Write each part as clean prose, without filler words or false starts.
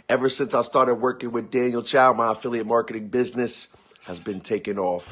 Ever since I started working with Daniel Chow, my affiliate marketing business has been taking off.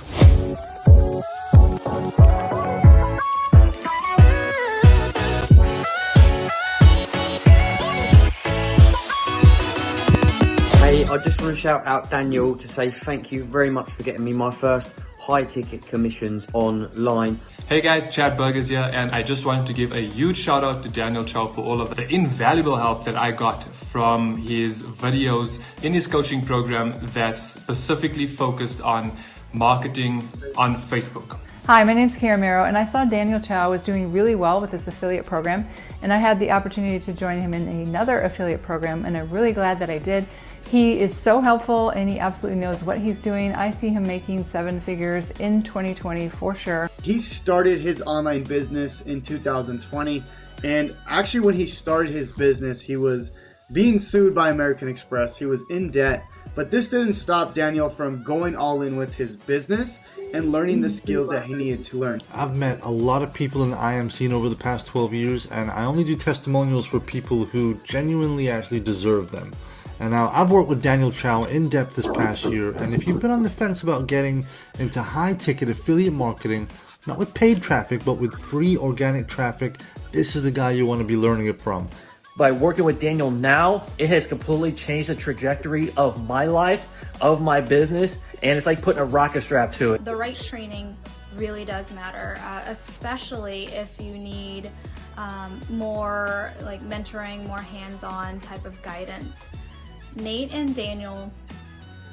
Hey, I just want to shout out Daniel to say thank you very much for getting me my first high ticket commissions online. Hey guys, Chad Burgers here, and I just wanted to give a huge shout out to Daniel Chow for all of the invaluable help that I got from his videos in his coaching program that's specifically focused on marketing on Facebook. Hi, my name's Kara Mero, and I saw Daniel Chow was doing really well with this affiliate program, and I had the opportunity to join him in another affiliate program, and I'm really glad that I did. He is so helpful, and he absolutely knows what he's doing. I see him making 7 figures in 2020 for sure. He started his online business in 2020, and actually when he started his business, he was being sued by American Express. He was in debt, but this didn't stop Daniel from going all in with his business and learning the skills that he needed to learn. I've met a lot of people in the IM scene over the past 12 years, and I only do testimonials for people who genuinely actually deserve them. And now I've worked with Daniel Chow in depth this past year, and if you've been on the fence about getting into high ticket affiliate marketing, not with paid traffic, but with free organic traffic, this is the guy you want to be learning it from. By working with Daniel now, it has completely changed the trajectory of my life, of my business, and it's like putting a rocket strap to it. The right training really does matter, especially if you need more like mentoring, more hands-on type of guidance. Nate and Daniel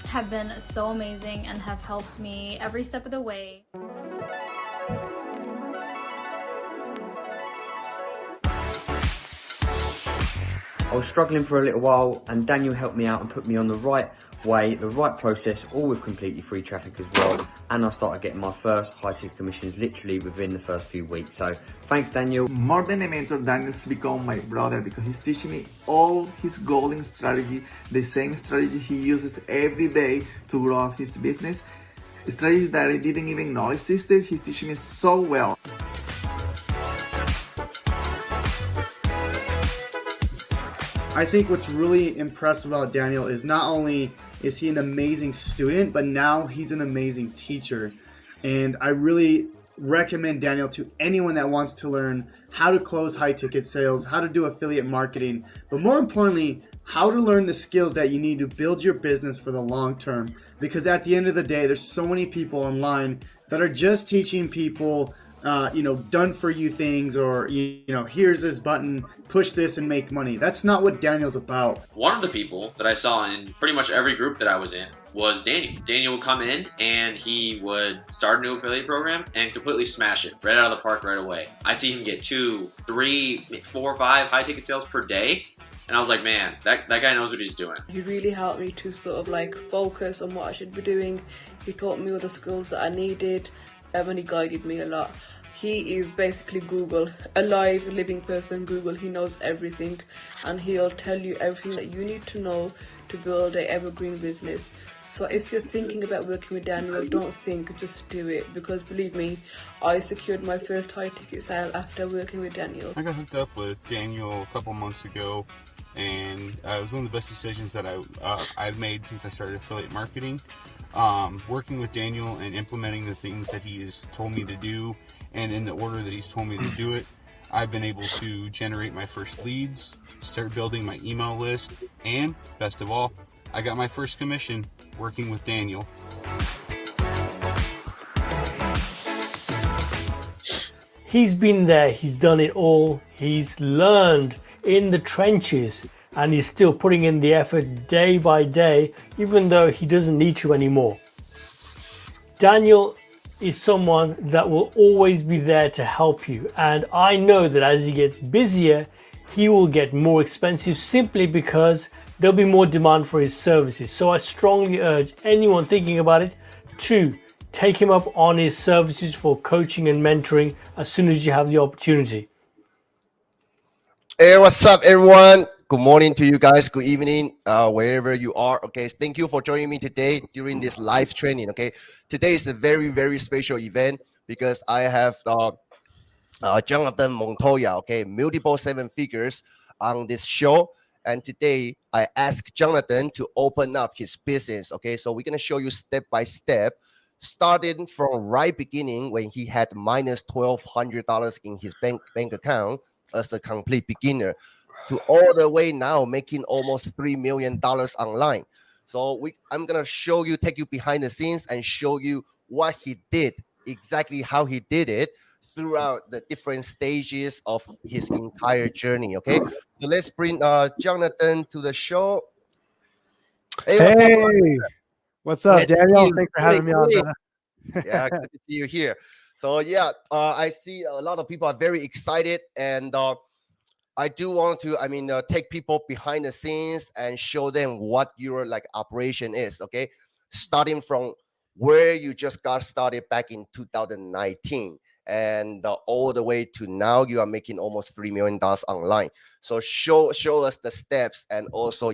have been so amazing and have helped me every step of the way. I was struggling for a little while, and Daniel helped me out and put me on the right way, the right process, all with completely free traffic as well. And I started getting my first high ticket commissions literally within the first few weeks. So thanks, Daniel. More than a mentor, Daniel's become my brother because he's teaching me all his golden strategy, the same strategy he uses every day to grow his business. Strategies that I didn't even know existed, he's teaching me so well. I think what's really impressive about Daniel is not only is he an amazing student, but now he's an amazing teacher. And I really recommend Daniel to anyone that wants to learn how to close high ticket sales, how to do affiliate marketing, but more importantly, how to learn the skills that you need to build your business for the long term. Because at the end of the day, there's so many people online that are just teaching people done for you things, or here's this button, push this and make money. That's not what Daniel's about. One of the people that I saw in pretty much every group that I was in was Daniel. Daniel would come in and he would start a new affiliate program and completely smash it right out of the park right away. I'd see him get 2, 3, 4, 5 high ticket sales per day. And I was like, man, that guy knows what he's doing. He really helped me to sort of like focus on what I should be doing. He taught me all the skills that I needed. And he guided me a lot. He is basically Google, a live, living person. Google, he knows everything, and he'll tell you everything that you need to know to build an evergreen business. So if you're thinking about working with Daniel, don't think, just do it, because believe me, I secured my first high ticket sale after working with Daniel. I got hooked up with Daniel a couple months ago, and it was one of the best decisions that I've made since I started affiliate marketing. Working with Daniel and implementing the things that he has told me to do and in the order that he's told me to do it, I've been able to generate my first leads, start building my email list, and best of all, I got my first commission working with Daniel. He's been there, he's done it all, he's learned in the trenches, and he's still putting in the effort day by day, even though he doesn't need to anymore. Daniel is someone that will always be there to help you, and I know that as he gets busier, he will get more expensive simply because there'll be more demand for his services. So I strongly urge anyone thinking about it to take him up on his services for coaching and mentoring as soon as you have the opportunity. Hey, what's up, everyone? Good morning to you guys. Good evening, wherever you are. Okay, thank you for joining me today during this live training. Okay, today is a very, very special event because I have Jonathan Montoya. Okay, multiple 7 figures on this show, And today I asked Jonathan to open up his business. Okay, so we're gonna show you step by step, starting from right beginning when he had minus $1,200 in his bank account as a complete beginner, to all the way now making almost $3 million online. So I'm gonna show you, take you behind the scenes and show you what he did, exactly how he did it throughout the different stages of his entire journey. Okay, so let's bring Jonathan to the show. Hey, what's up? What's up, Good to see Daniel? you. Thanks for Good, having me on, good. brother. Yeah, good to see you here. So yeah, I see a lot of people are very excited, and I do want to, take people behind the scenes and show them what your like operation is. Okay, starting from where you just got started back in 2019, and all the way to now, you are making almost $3 million online. So show us the steps, and also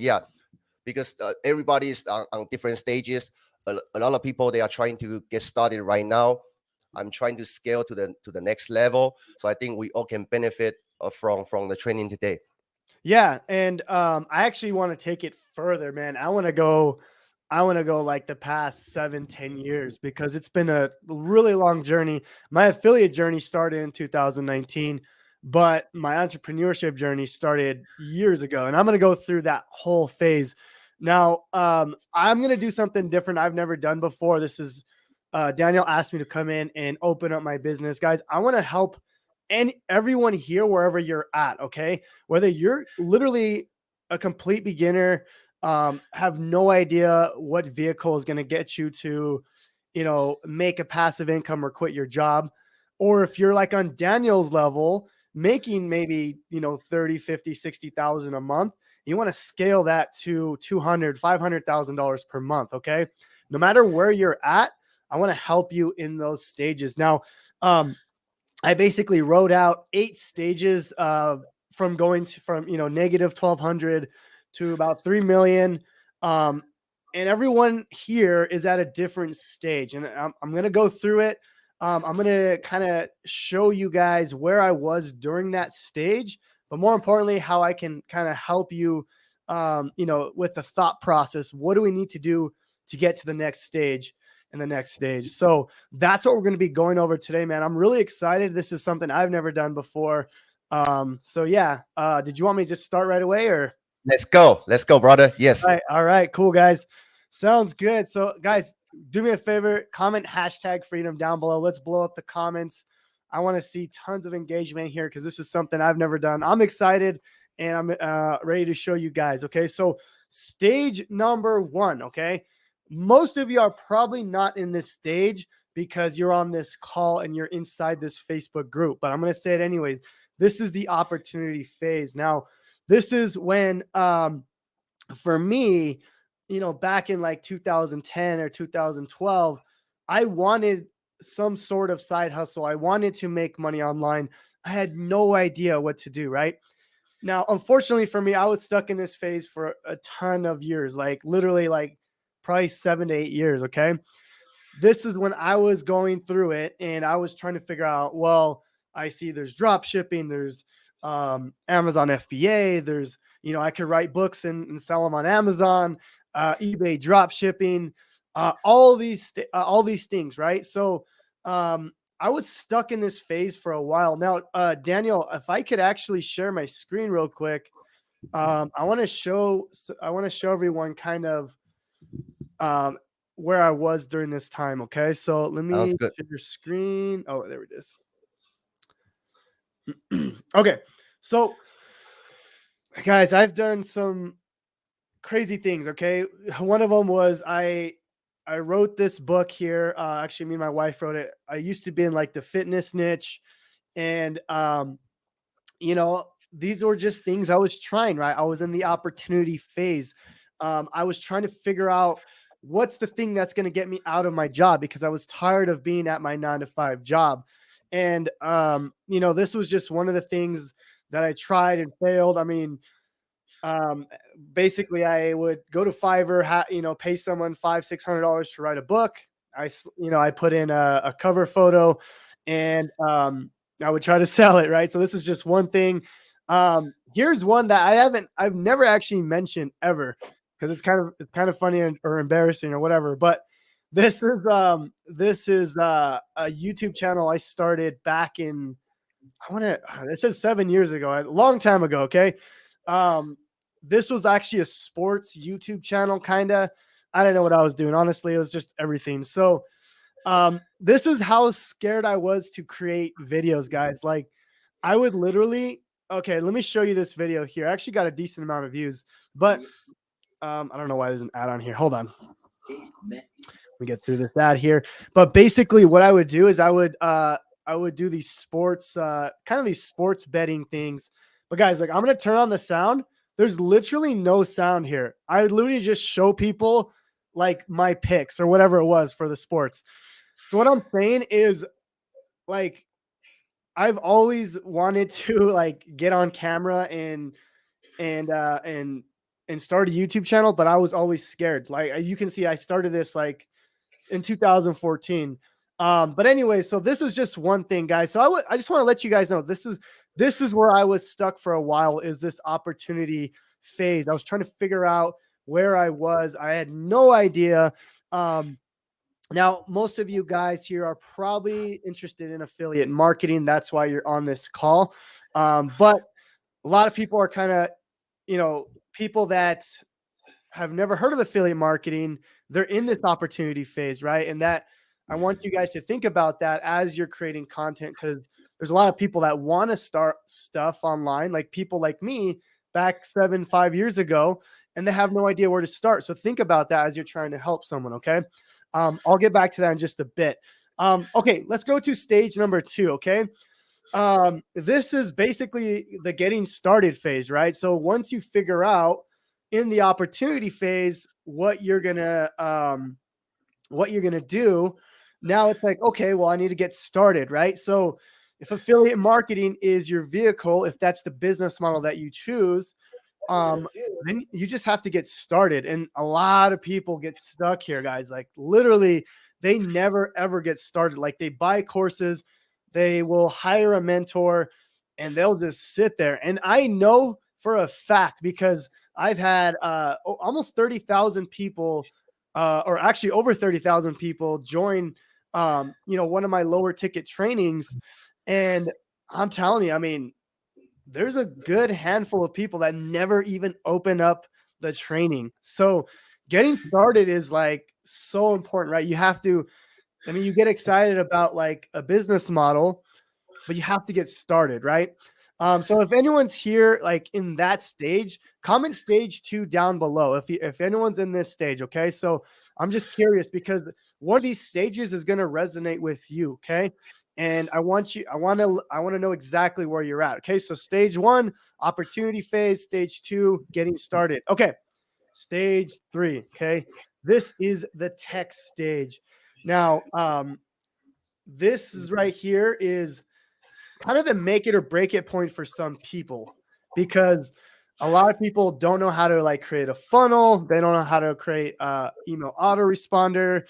because everybody is on different stages. A lot of people, they are trying to get started right now. I'm trying to scale to the next level. So I think we all can benefit from the training today. Yeah, and I actually want to take it further, man. I want to go like the past 7-10 years, because it's been a really long journey. My affiliate journey started in 2019, but my entrepreneurship journey started years ago, and I'm going to go through that whole phase. Now, I'm going to do something different I've never done before. This is Daniel asked me to come in and open up my business. Guys, I want to help everyone here wherever you're at, okay? Whether you're literally a complete beginner, have no idea what vehicle is going to get you to, make a passive income or quit your job, or if you're like on Daniel's level, making maybe, 30, 50, 60,000 a month, you want to scale that to $500,000 per month, okay? No matter where you're at, I want to help you in those stages. Now, I basically wrote out 8 stages from going from negative 1,200 to about 3 million. And everyone here is at a different stage, and I'm going to go through it. I'm going to kind of show you guys where I was during that stage, but more importantly, how I can kind of help you, with the thought process. What do we need to do to get to the next stage and the next stage? So that's what we're going to be going over today, man. I'm really excited. This is something I've never done before. So yeah, did you want me to just start right away, or? Let's go, brother. Yes. All right, cool, guys. Sounds good. So guys, do me a favor, comment #freedom down below. Let's blow up the comments. I want to see tons of engagement here, because this is something I've never done. I'm excited, and I'm ready to show you guys. Okay, so stage number 1. Okay, most of you are probably not in this stage because you're on this call and you're inside this Facebook group, but I'm going to say it anyways. This is the opportunity phase. Now, this is when, for me, back in like 2010 or 2012, I wanted some sort of side hustle. I wanted to make money online. I had no idea what to do, right? Now, unfortunately for me, I was stuck in this phase for a ton of years, like literally like probably 7 to 8 years. Okay. This is when I was going through it, and I was trying to figure out, well, I see there's drop shipping, there's Amazon FBA, there's, I could write books and sell them on Amazon, eBay drop shipping, all these things, right? So I was stuck in this phase for a while. Now, Daniel, if I could actually share my screen real quick, I want to show everyone kind of where I was during this time. Okay, so let me share your screen. Oh, there it is. Okay, so guys, I've done some crazy things. Okay, one of them was I wrote this book here. Actually, me and my wife wrote it. I used to be in like the fitness niche, and these were just things I was trying. Right, I was in the opportunity phase. I was trying to figure out what's the thing that's going to get me out of my job, because I was tired of being at my 9-to-5 job. And, this was just one of the things that I tried and failed. I mean, basically I would go to Fiverr, pay someone $500-600 to write a book. I put in a cover photo, and I would try to sell it. Right. So this is just one thing. Here's one that I've never actually mentioned ever because it's kind of funny or embarrassing or whatever. But this is a YouTube channel I started back in it says 7 years ago, a long time ago. Okay. This was actually a sports YouTube channel, kind of. I don't know what I was doing. Honestly, it was just everything. So, this is how scared I was to create videos, guys. Like, I would literally, okay, let me show you this video here. I actually got a decent amount of views, but I don't know why there's an ad on here. Hold on. Let me get through this ad here. But basically, what I would do is I would do these sports, kind of these sports betting things. But guys, like, I'm gonna turn on the sound. There's literally no sound here. I would literally just show people like my picks or whatever it was for the sports. So what I'm saying is, like, I've always wanted to like get on camera and start a YouTube channel, but I was always scared. Like, you can see, I started this like in 2014. But anyway, so this is just one thing, guys. So I just want to let you guys know this is where I was stuck for a while, is this opportunity phase. I was trying to figure out where I was. I had no idea. Now, most of you guys here are probably interested in affiliate marketing. That's why you're on this call. But a lot of people are kind of, people that have never heard of affiliate marketing. They're in this opportunity phase, right? And that I want you guys to think about that as you're creating content, because there's a lot of people that want to start stuff online, like people like me back 5 years ago, and they have no idea where to start. So think about that as you're trying to help someone. Okay. I'll get back to that in just a bit. Okay, let's go to stage number 2. Okay. This is basically the getting started phase, right? So once you figure out in the opportunity phase what you're gonna do, now it's like, okay, well, I need to get started, right? So if affiliate marketing is your vehicle, if that's the business model that you choose, then you just have to get started. And a lot of people get stuck here, guys. Like, literally, they never ever get started. Like, they buy courses, they will hire a mentor, and they'll just sit there. And I know for a fact, because I've had almost 30,000 people, or actually over 30,000 people join, one of my lower ticket trainings. And I'm telling you, I mean, there's a good handful of people that never even open up the training. So getting started is like so important, right? You have to, you get excited about like a business model, but you have to get started, right? So if anyone's here, like in that stage, comment stage 2 down below. If anyone's in this stage, okay? So I'm just curious, because one of these stages is going to resonate with you, okay? And I want to know exactly where you're at. Okay. So stage 1, opportunity phase. Stage 2, getting started. Okay. Stage 3. Okay. This is the tech stage. Now, this is right here is kind of the make it or break it point for some people, because a lot of people don't know how to like create a funnel. They don't know how to create email autoresponder.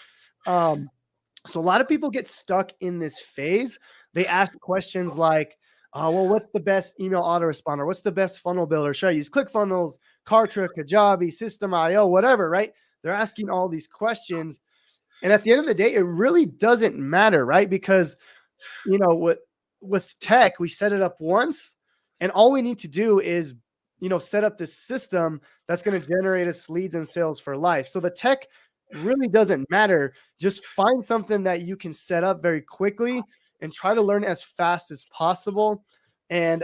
So a lot of people get stuck in this phase. They ask questions like, well, what's the best email autoresponder? What's the best funnel builder? Should I use ClickFunnels, Kartra, Kajabi, System.io, whatever, right? They're asking all these questions. And at the end of the day, it really doesn't matter, right? Because, with tech, we set it up once, and all we need to do is, set up this system that's going to generate us leads and sales for life. So the tech really doesn't matter. Just find something that you can set up very quickly and try to learn as fast as possible. And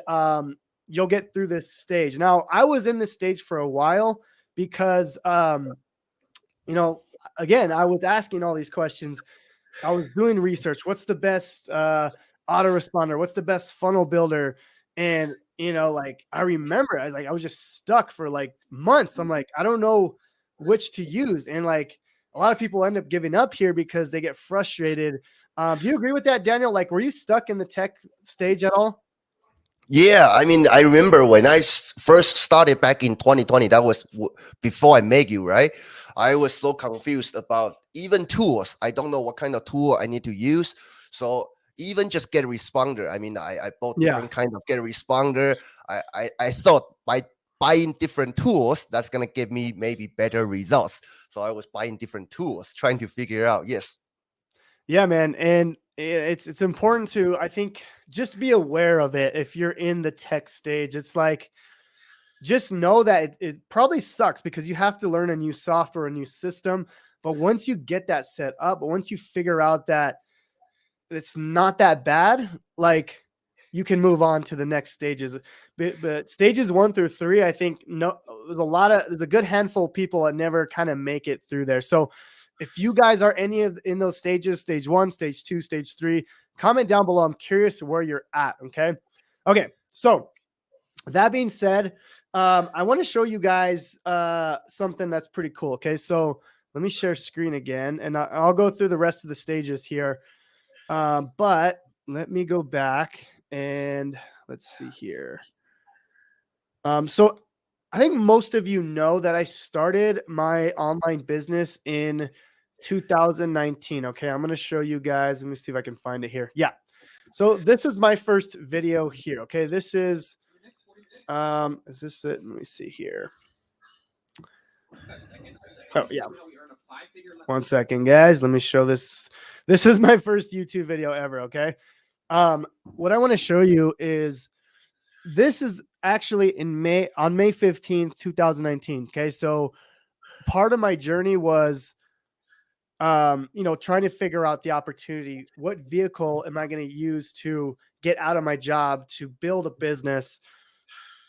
you'll get through this stage. Now, I was in this stage for a while because, again, I was asking all these questions. I was doing research. What's the best autoresponder? What's the best funnel builder? And, I remember I was just stuck for like months. I'm like, I don't know which to use. And like, a lot of people end up giving up here because they get frustrated. Do you agree with that, Daniel? Like, were you stuck in the tech stage at all? Yeah, I mean, I remember when I first started back in 2020, that was before I met you, right? I was so confused about even tools. I don't know what kind of tool I need to use. So even just get responder. I mean, I bought different kind of get responder. I thought by buying different tools, that's gonna give me maybe better results. So I was buying different tools, trying to figure out. Yes. Yeah, man, and it's important to, I think, just be aware of it if you're in the tech stage. It's like, just know that it probably sucks because you have to learn a new software, a new system. But once you get that set up, but once you figure out that it's not that bad, like, you can move on to the next stages. But stages 1 through 3, I think, no, there's a good handful of people that never kind of make it through there. So if you guys are in those stages, stage 1, stage 2, stage 3, comment down below. I'm curious where you're at. Okay. So that being said, I want to show you guys something that's pretty cool. Okay. So let me share screen again, and I'll go through the rest of the stages here. But let me go back and let's see here. So I think most of you know that I started my online business in 2019. Okay, I'm going to show you guys. Let me see if I can find it here. Yeah. So this is my first video here. Okay, this is this it? Let me see here. Oh, yeah. 1 second, guys. Let me show this. This is my first YouTube video ever, okay? What I want to show you is this is actually on May 15th, 2019. Okay, so part of my journey was trying to figure out the opportunity. What vehicle am I going to use to get out of my job, to build a business?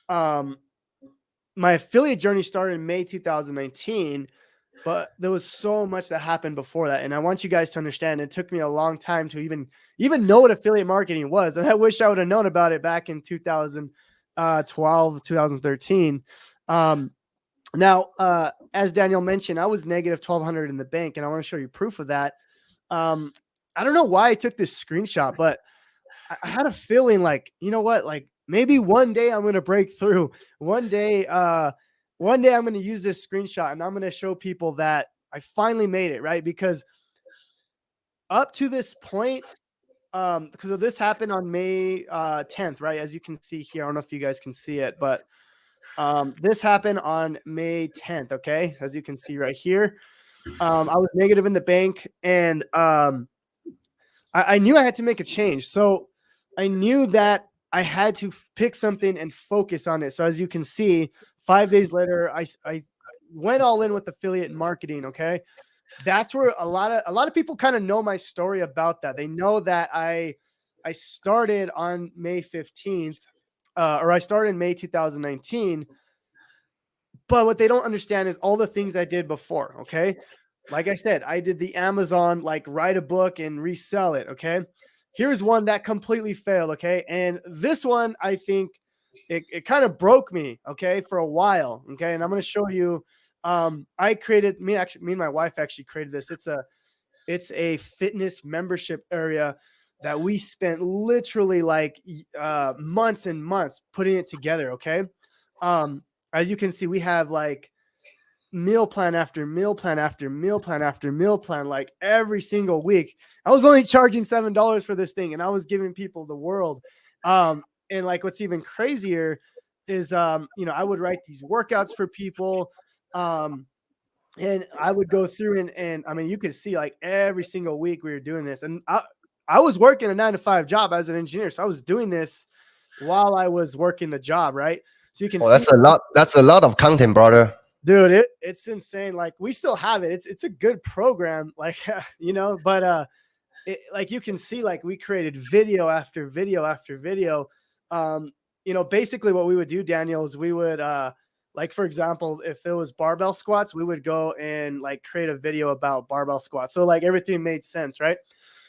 My affiliate journey started in May 2019, but there was so much that happened before that. And I want you guys to understand, it took me a long time to even know what affiliate marketing was. And I wish I would have known about it back in 2012, 2013. Now, as Daniel mentioned, I was negative 1,200 in the bank, and I want to show you proof of that. I don't know why I took this screenshot, but I had a feeling like, you know what, like maybe one day I'm going to break through. One day I'm going to use this screenshot and I'm going to show people that I finally made it, right? Because up to this point, because this happened on May 10th, right? As you can see here, I don't know if you guys can see it, but this happened on May 10th, okay? As you can see right here. I was negative in the bank, and I knew I had to make a change. So I knew that I had to pick something and focus on it. So as you can see, 5 days later, I went all in with affiliate marketing. Okay. That's where a lot of people kind of know my story about that. They know that I started on May 15th, or I started in May 2019. But what they don't understand is all the things I did before. Okay. Like I said, I did the Amazon, like write a book and resell it. Okay. Here's one that completely failed. Okay. And this one, I think it kind of broke me. Okay. For a while. Okay. And I'm going to show you, I created, me and my wife actually created this. It's a fitness membership area that we spent literally like months and months putting it together. Okay. As you can see, we have like meal plan after meal plan after meal plan after meal plan, like every single week. I was only charging $7 for this thing, and I was giving people the world. And like what's even crazier is I would write these workouts for people, and I would go through and I mean, you could see like every single week we were doing this. And I was working a 9-to-5 job as an engineer, so I was doing this while I was working the job, right? So you can see that's a lot of content, brother. Dude, it's insane. Like we still have it. It's a good program, like but like you can see, like we created video after video after video. Basically what we would do, Daniel, is we would like, for example, if it was barbell squats, we would go and like create a video about barbell squats. So like everything made sense, right?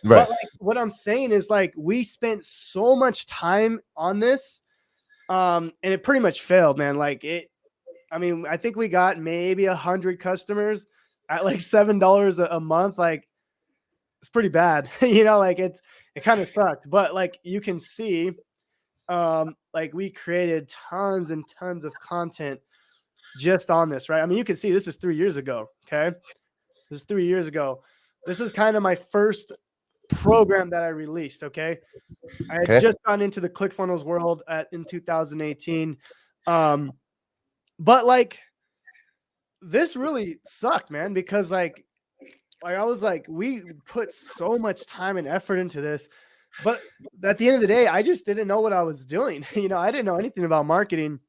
But like what I'm saying is like we spent so much time on this, and it pretty much failed, man. Like I think we got maybe 100 customers at like $7 a month. Like it's pretty bad, like it kind of sucked, but like you can see, like we created tons and tons of content just on this, right? I mean, you can see this is 3 years ago. Okay. This is 3 years ago. This is kind of my first program that I released. Okay. I had just gone into the ClickFunnels world in 2018. But like, this really sucked, man, because like I was like, we put so much time and effort into this, but at the end of the day, I just didn't know what I was doing. I didn't know anything about marketing.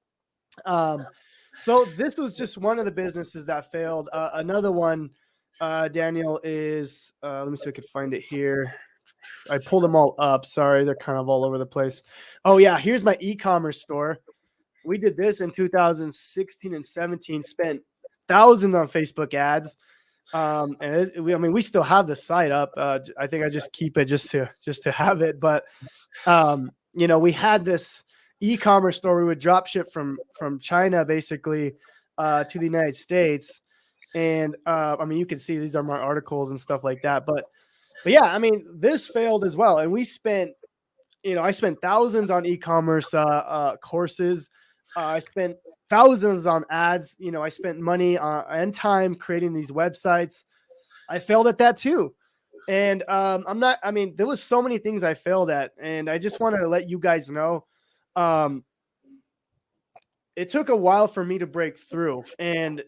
So this was just one of the businesses that failed. Another one, Daniel, is let me see if I can find it here. I pulled them all up. Sorry, they're kind of all over the place. Oh yeah, here's my e-commerce store. We did this in 2016 and 17. Spent thousands on Facebook ads. We still have the site up. I think I just keep it just to have it. But we had this e-commerce store. We would drop ship from China basically to the United States. And you can see these are my articles and stuff like that. But yeah, this failed as well. And we spent, I spent thousands on e-commerce courses. I spent thousands on ads. I spent money and time creating these websites. I failed at that too. And there was so many things I failed at, and I just want to let you guys know, it took a while for me to break through and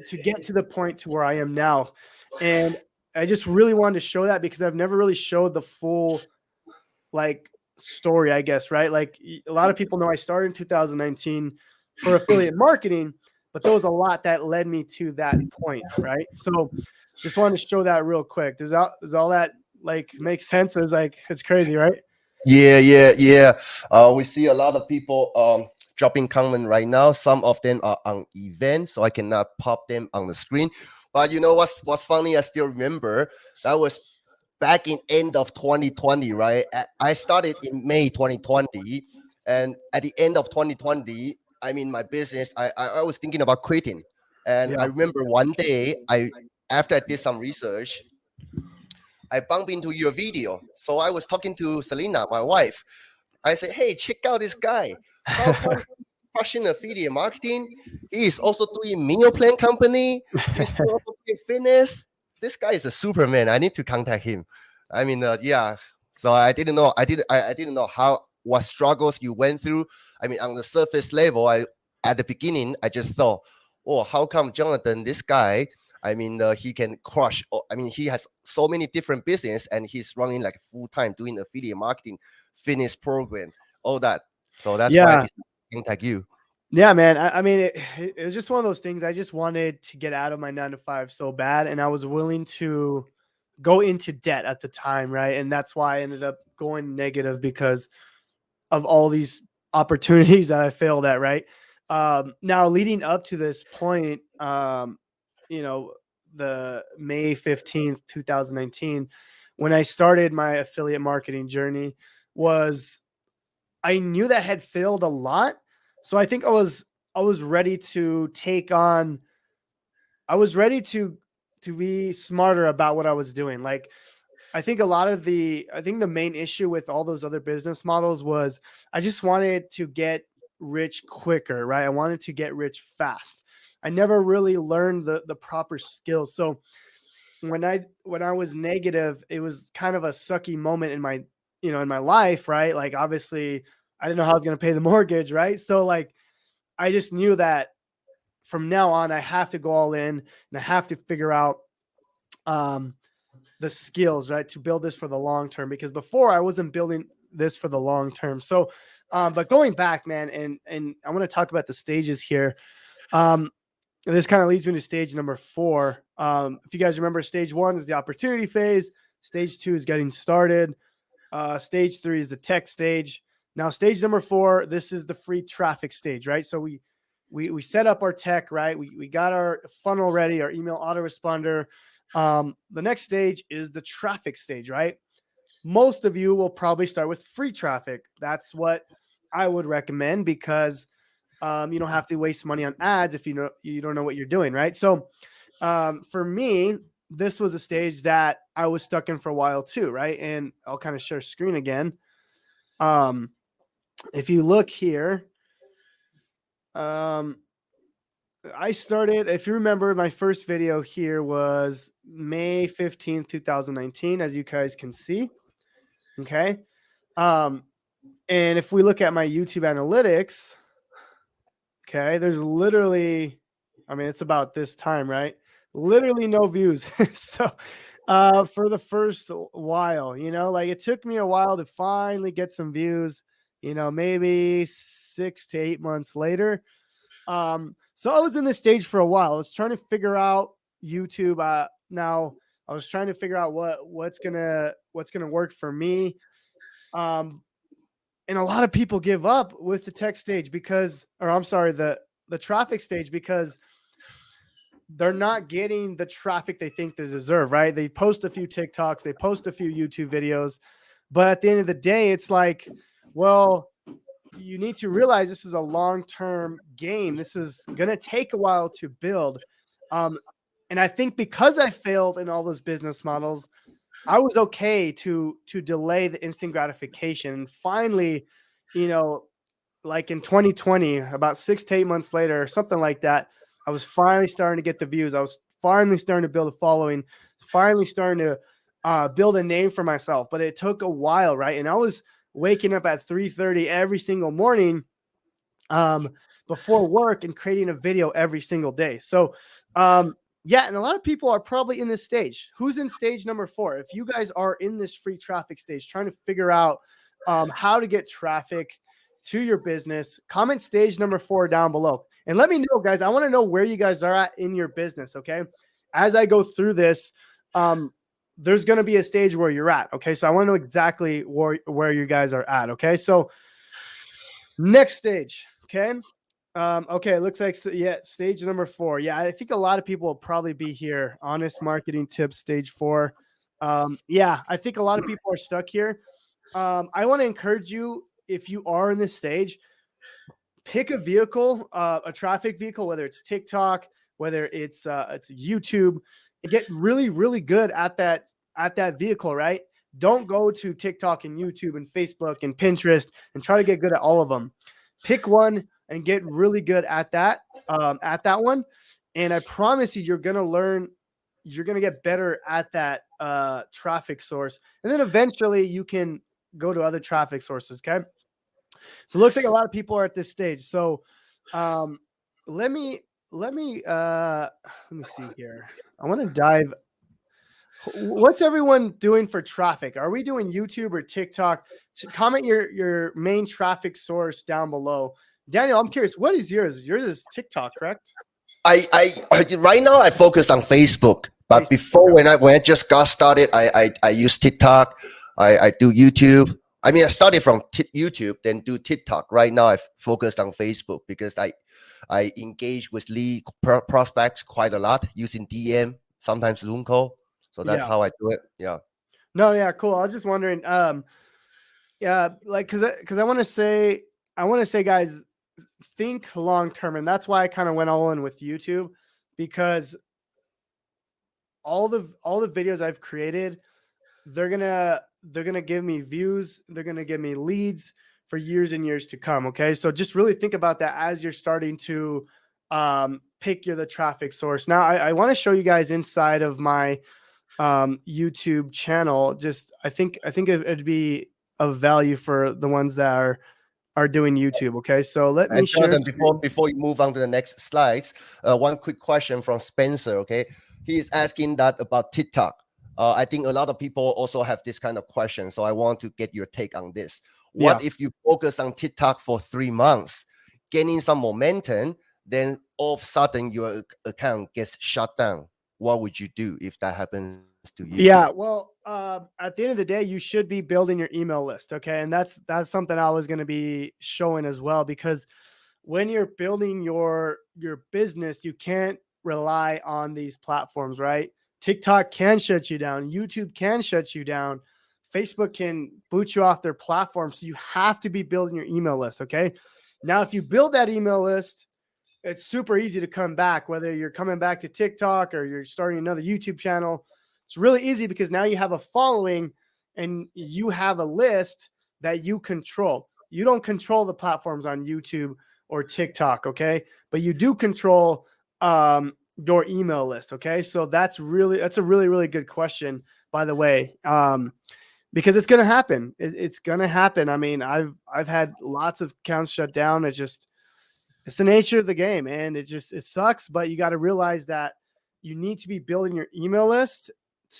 to get to the point to where I am now. And I just really wanted to show that because I've never really showed the full story, I guess, right? Like a lot of people know I started in 2019 for affiliate marketing, but there was a lot that led me to that point, right? So just wanted to show that real quick. Does all that make sense? It's crazy, right? Yeah. We see a lot of people dropping comment right now. Some of them are on events, so I cannot pop them on the screen. But you know what's funny? I still remember that was back in end of 2020, right? I started in May 2020, and at the end of 2020, my business, I was thinking about quitting. And I remember one day, after I did some research, I bumped into your video. So I was talking to Selena, my wife. I said, hey, check out this guy. How come he's crushing affiliate marketing? He is also doing meal plan company. He's also doing fitness. This guy is a superman. I need to contact him. Yeah. So I didn't know. I didn't know what struggles you went through. On the surface level, at the beginning, I just thought, oh, how come Jonathan, this guy, he can crush. He has so many different business, and he's running like full time doing affiliate marketing, fitness program, all that. So that's why I decided to contact you. Yeah, man. It was just one of those things. I just wanted to get out of my 9-to-5 so bad, and I was willing to go into debt at the time, right? And that's why I ended up going negative because of all these opportunities that I failed at, right? Now leading up to this point, the May 15th, 2019, when I started my affiliate marketing journey, I knew that I had failed a lot. So I think I was ready to take on, I was ready to be smarter about what I was doing. I think the main issue with all those other business models was I just wanted to get rich quicker, right? I wanted to get rich fast. I never really learned the proper skills. So when I was negative, it was kind of a sucky moment in my life, right? Like obviously I didn't know how I was going to pay the mortgage, right? So I just knew that from now on I have to go all in and I have to figure out the skills, right, to build this for the long term, because before I wasn't building this for the long term. So but going back, man, and I want to talk about the stages here. This kind of leads me to stage number 4. If you guys remember, stage 1 is the opportunity phase. Stage 2 is getting started. Stage 3 is the tech stage. Now, stage number 4, this is the free traffic stage, right? So we set up our tech, right? We got our funnel ready, our email autoresponder. The next stage is the traffic stage, right? Most of you will probably start with free traffic. That's what I would recommend because you don't have to waste money on ads if you don't know what you're doing, right? So for me, this was a stage that I was stuck in for a while too, right? And I'll kind of share screen again. If you look here, I started, if you remember, my first video here was May 15th, 2019, as you guys can see. Okay. And if we look at my YouTube analytics, okay, there's literally, I mean, it's about this time, right? Literally no views. So for the first while, you know, like it took me a while to finally get some views, you know, maybe 6 to 8 months later. So I was in this stage for a while. I was trying to figure out YouTube. Now I was trying to figure out what's gonna work for me. And a lot of people give up with the tech stage because, or I'm sorry, the traffic stage, because they're not getting the traffic they think they deserve, right? They post a few TikToks, they post a few YouTube videos, but at the end of the day, it's like, well, you need to realize this is a long-term game. This is going to take a while to build. And I think because I failed in all those business models, I was okay to delay the instant gratification. And finally, you know, like in 2020, about 6 to 8 months later, something like that, I was finally starting to get the views. I was finally starting to build a following, finally starting to build a name for myself. But it took a while, right? And I was waking up at 3:30 every single morning before work and creating a video every single day. So, yeah, and a lot of people are probably in this stage. Who's in stage number 4? If you guys are in this free traffic stage, trying to figure out how to get traffic to your business, comment stage number 4 down below. And let me know, guys. I want to know where you guys are at in your business, okay? As I go through this, there's going to be a stage where you're at, okay? So I want to know exactly where you guys are at, okay? So next stage, okay? Okay, it looks like, yeah, stage number 4. Yeah, I think a lot of people will probably be here. Honest marketing tips, stage 4. Yeah, I think a lot of people are stuck here. I want to encourage you, if you are in this stage, pick a vehicle, a traffic vehicle, whether it's TikTok, whether it's YouTube, and get really, really good at that vehicle, right? Don't go to TikTok and YouTube and Facebook and Pinterest and try to get good at all of them. Pick one and get really good at that one. And I promise you, you're going to learn, you're going to get better at that traffic source. And then eventually you can go to other traffic sources. Okay. So it looks like a lot of people are at this stage. So let me see here. I want to dive. What's everyone doing for traffic? Are we doing YouTube or TikTok? Comment your main traffic source down below. Daniel, I'm curious, what is yours? Yours is TikTok, correct? I right now I focus on Facebook, but before when I just got started, I use TikTok. I do YouTube. I mean, I started from YouTube, then do TikTok. Right now, I focused on Facebook because I engage with lead prospects quite a lot using DM, sometimes Zoom call. So that's how I do it. Yeah. No, yeah, cool. I was just wondering, yeah, like because I want to say, guys, think long term, and that's why I kind of went all in with YouTube, because all the videos I've created, they're gonna give me views, they're gonna give me leads for years and years to come. Okay, so just really think about that as you're starting to pick the traffic source. Now I want to show you guys inside of my YouTube channel. Just I think it'd be of value for the ones that are doing YouTube. Okay, so let me share. Before you move on to the next slides, one quick question from Spencer. Okay, he is asking that about TikTok. I think a lot of people also have this kind of question, so I want to get your take on this. What if you focus on TikTok for 3 months, gaining some momentum, then all of a sudden your account gets shut down? What would you do if that happens to you? Yeah, well, at the end of the day, you should be building your email list, okay? And that's something I was going to be showing as well, because when you're building your business, you can't rely on these platforms, right? TikTok can shut you down. YouTube can shut you down. Facebook can boot you off their platform. So you have to be building your email list, okay? Now, if you build that email list, it's super easy to come back, whether you're coming back to TikTok or you're starting another YouTube channel. It's really easy because now you have a following and you have a list that you control. You don't control the platforms on YouTube or TikTok, okay? But you do control your email list? Okay, so that's a really good question, by the way, because it's going to happen. It's going to happen. I mean, I've had lots of accounts shut down. It's the nature of the game, and it sucks. But you got to realize that you need to be building your email list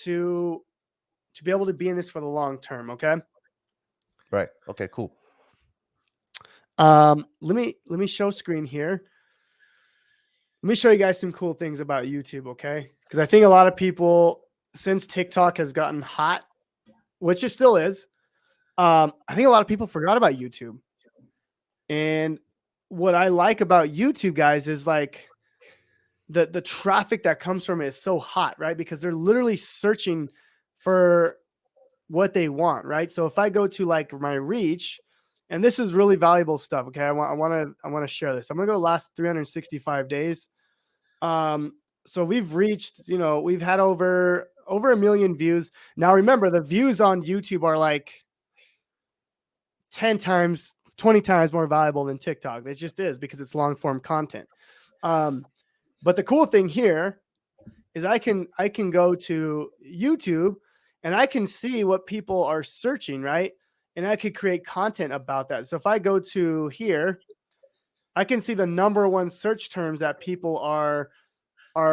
to be able to be in this for the long term. Okay. Right. Okay. Cool. Let me show screen here. Let me show you guys some cool things about YouTube, okay? Because I think a lot of people, since TikTok has gotten hot, which it still is, I think a lot of people forgot about YouTube. And what I like about YouTube, guys, is like the traffic that comes from it is so hot, right? Because they're literally searching for what they want, right? So if I go to like my reach, and this is really valuable stuff, okay? I want to share this. I'm gonna go last 365 days. So we've reached, we've had over 1 million views. Now remember, the views on YouTube are like 10 times, 20 times more valuable than TikTok. It just is, because it's long form content. But the cool thing here is I can go to YouTube and I can see what people are searching, right? And I could create content about that. So if I go to here, I can see the number one search terms that people are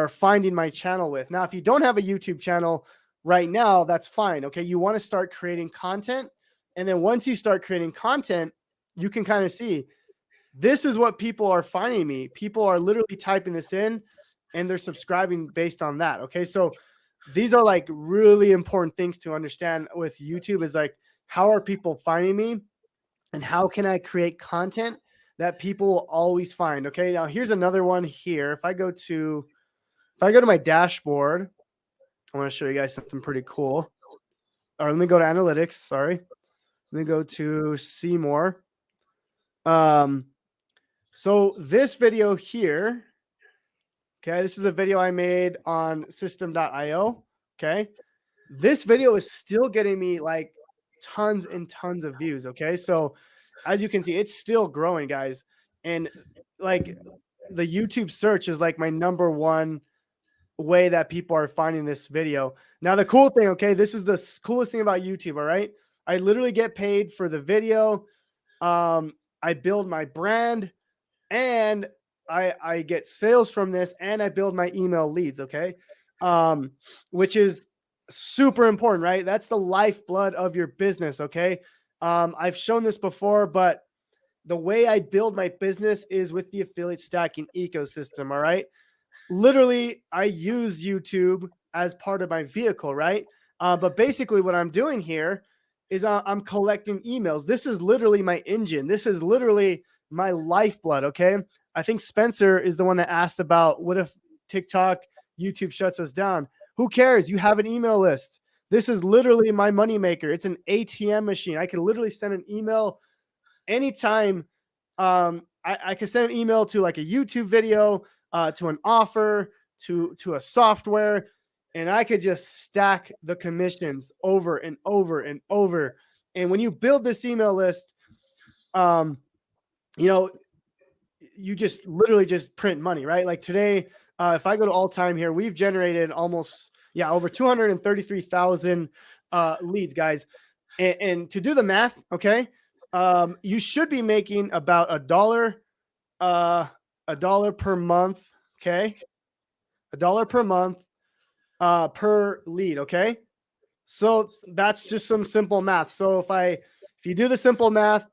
finding my channel with. Now, if you don't have a YouTube channel right now, that's fine. Okay. You want to start creating content. And then once you start creating content, you can kind of see, this is what people are finding me. People are literally typing this in and they're subscribing based on that. Okay. So these are like really important things to understand with YouTube, is like, how are people finding me and how can I create content that people will always find? Okay. Now here's another one here. If I go to my dashboard, I want to show you guys something pretty cool. Or let me go to analytics. Sorry. Let me go to see more. So this video here, okay, this is a video I made on system.io. Okay. This video is still getting me like tons and tons of views. Okay. So as you can see, it's still growing, guys. And like the YouTube search is like my number one way that people are finding this video. Now, the cool thing, okay, this is the coolest thing about YouTube. All right. I literally get paid for the video. I build my brand and I get sales from this, and I build my email leads. Okay. Which is super important, right? That's the lifeblood of your business. Okay. I've shown this before, but the way I build my business is with the affiliate stacking ecosystem. All right. Literally, I use YouTube as part of my vehicle, right? But basically what I'm doing here is I'm collecting emails. This is literally my engine. This is literally my lifeblood, okay? I think Spencer is the one that asked about, what if TikTok, YouTube shuts us down? Who cares? You have an email list. This is literally my moneymaker. It's an ATM machine. I can literally send an email anytime. I can send an email to like a YouTube video, to an offer, to a software, and I could just stack the commissions over and over and over. And when you build this email list, you just literally just print money, right? Like today, if I go to all time here, we've generated over 233,000 leads, guys. And to do the math, okay, you should be making about $1 per month. Okay. $1 per month, per lead. Okay. So that's just some simple math. So if you do the simple math,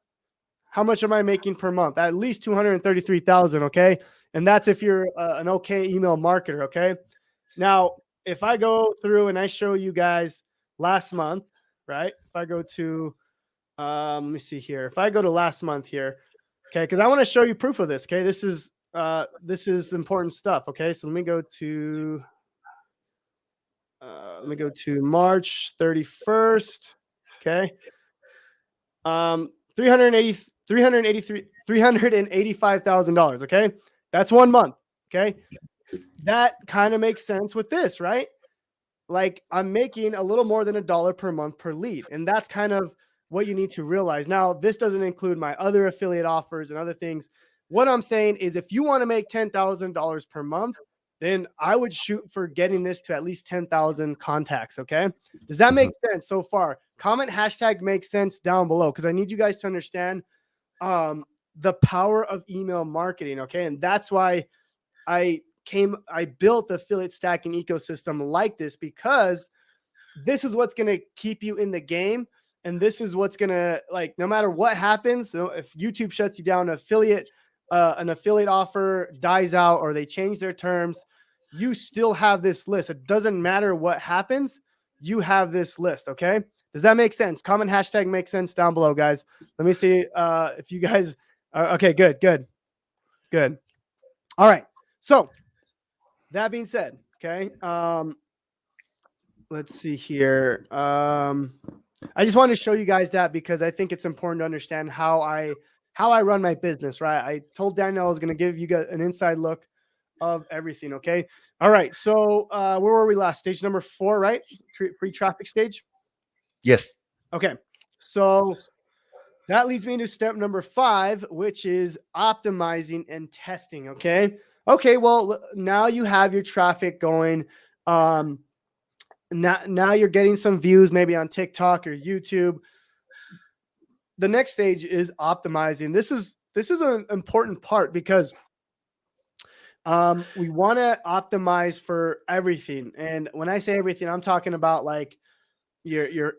how much am I making per month? At least 233,000. Okay. And that's if you're an okay email marketer. Okay. Now, if I go through and I show you guys last month, right? If I go to, let me see here. If I go to last month here, okay, because I want to show you proof of this. Okay, this is important stuff. Okay, so let me go to March 31st. Okay, $385,000. Okay, that's 1 month. Okay, that kind of makes sense with this, right? Like I'm making a little more than $1 per month per lead, and that's kind of what you need to realize. Now, this doesn't include my other affiliate offers and other things. What I'm saying is, if you want to make $10,000 per month, then I would shoot for getting this to at least 10,000 contacts. Okay. Does that make sense so far? Comment hashtag makes sense down below, because I need you guys to understand the power of email marketing. Okay. And that's why I built the affiliate stacking ecosystem like this, because this is what's going to keep you in the game. And this is what's going to, like, no matter what happens, if YouTube shuts you down, an affiliate offer dies out, or they change their terms, you still have this list. It doesn't matter what happens. You have this list. Okay. Does that make sense? Comment hashtag makes sense down below, guys. Let me see if you guys are okay. Good. All right. So that being said, okay. Let's see here. I just wanted to show you guys that, because I think it's important to understand how I run my business, right? I told Daniel I was going to give you guys an inside look of everything. Okay. All right. So where were we last? Stage number 4, right? Pre-traffic stage. Yes. Okay. So that leads me to step number 5, which is optimizing and testing. Okay. Okay. Well, now you have your traffic going. Now you're getting some views, maybe on TikTok or YouTube. The next stage is optimizing. This is an important part, because we want to optimize for everything. And when I say everything, I'm talking about like your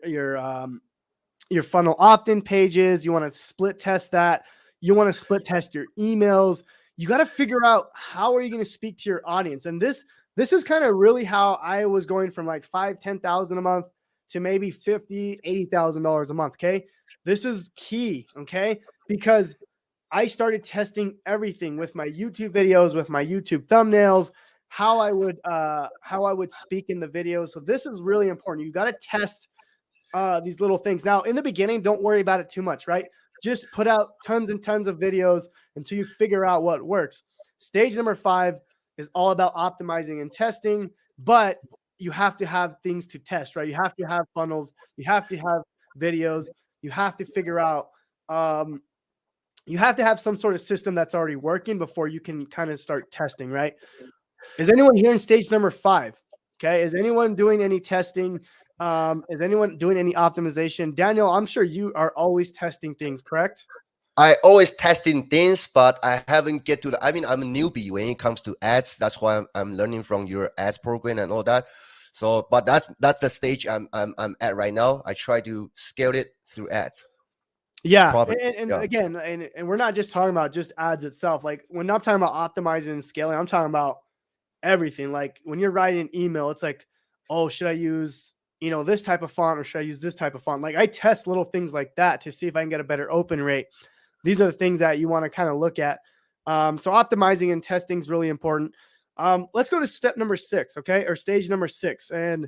funnel opt-in pages. You want to split test that. You want to split test your emails. You got to figure out how are you going to speak to your audience. And this is kind of really how I was going from like $5,000-$10,000 a month to maybe $50,000-$80,000 a month. Okay. This is key. Okay. Because I started testing everything with my YouTube videos, with my YouTube thumbnails, how I would speak in the videos. So this is really important. You got to test these little things. Now, in the beginning, don't worry about it too much, right? Just put out tons and tons of videos until you figure out what works. Stage number 5 is all about optimizing and testing, but you have to have things to test, right? You have to have funnels. You have to have videos. You have to figure out, you have to have some sort of system that's already working before you can kind of start testing, right? Is anyone here in stage number 5? Okay. Is anyone doing any testing? Is anyone doing any optimization? Daniel, I'm sure you are always testing things, correct? I always testing things, but I haven't get to the, I mean, I'm a newbie when it comes to ads. That's why I'm learning from your ads program and all that. So, but that's the stage I'm at right now. I try to scale it through ads. Yeah. Again, and we're not just talking about just ads itself. Like, when I'm talking about optimizing and scaling, I'm talking about everything. Like, when you're writing an email, it's like, oh, should I use, this type of font, or should I use this type of font? Like, I test little things like that to see if I can get a better open rate. These are the things that you want to kind of look at. So optimizing and testing is really important. Let's go to step number 6. Okay. Or stage number 6. And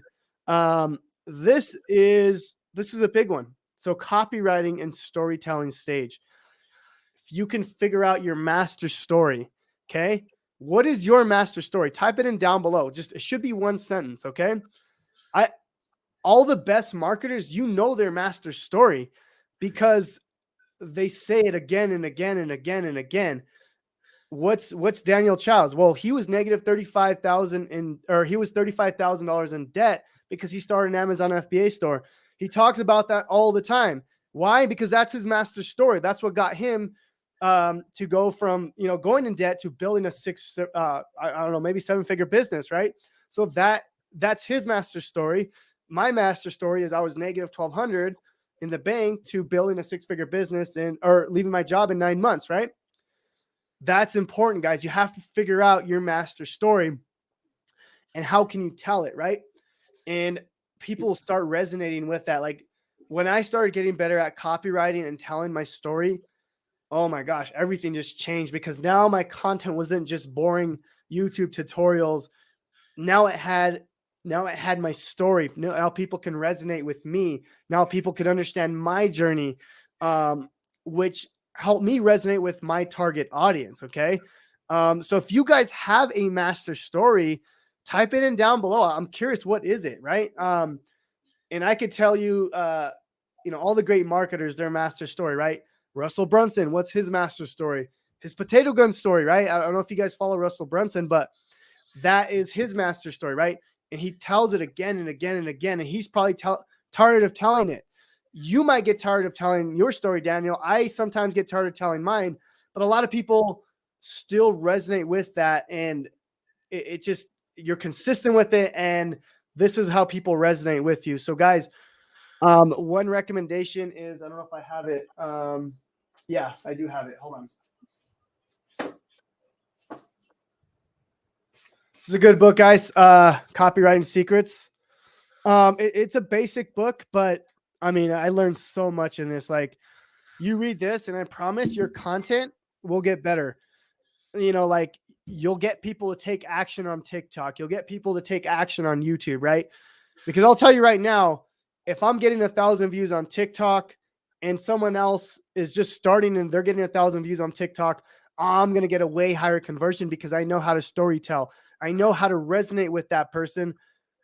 this is a big one. So copywriting and storytelling stage. If you can figure out your master story, okay? What is your master story? Type it in down below. It should be one sentence, okay? All the best marketers, their master story, because they say it again and again and again and again. What's Daniel Chow's? Well, he was negative $35,000 he was $35,000 in debt because he started an Amazon FBA store. He talks about that all the time. Why? Because that's his master story. That's what got him to go from, going in debt to building a maybe 7-figure business, right? So that's his master story. My master story is I was negative 1,200 in the bank to building a 6-figure business or leaving my job in 9 months, right? That's important, guys. You have to figure out your master story and how can you tell it, right? And people start resonating with that. Like, when I started getting better at copywriting and telling my story, oh my gosh, everything just changed, because now my content wasn't just boring YouTube tutorials. Now it had my story. Now people can resonate with me. Now people could understand my journey, which helped me resonate with my target audience. Okay. So if you guys have a master story, type it in down below. I'm curious, what is it? Right. And I could tell you, all the great marketers, their master story, right? Russell Brunson, what's his master story? His potato gun story, right? I don't know if you guys follow Russell Brunson, but that is his master story, right? And he tells it again and again and again, and he's probably tired of telling it. You might get tired of telling your story, Daniel. I sometimes get tired of telling mine, but a lot of people still resonate with that, and it just, you're consistent with it, and this is how people resonate with you. So guys, one recommendation is, I don't know if I have it. Yeah, I do have it. Hold on. This is a good book, guys. Copywriting Secrets. It's a basic book, but I mean, I learned so much in this. Like, you read this, and I promise your content will get better. You know, like, you'll get people to take action on TikTok. You'll get people to take action on YouTube, right? Because I'll tell you right now, if I'm getting 1,000 views on TikTok and someone else is just starting and they're getting 1,000 views on TikTok, I'm going to get a way higher conversion because I know how to story tell. I know how to resonate with that person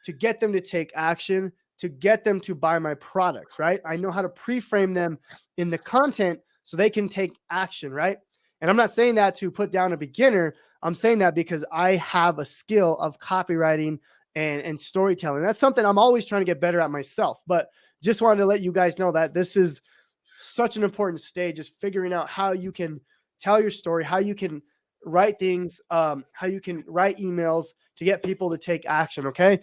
to get them to take action, to get them to buy my products, right? I know how to pre-frame them in the content so they can take action, right? And I'm not saying that to put down a beginner. I'm saying that because I have a skill of copywriting and storytelling. That's something I'm always trying to get better at myself. But just wanted to let you guys know that this is such an important stage, is figuring out how you can tell your story, how you can write things, how you can write emails to get people to take action. Okay.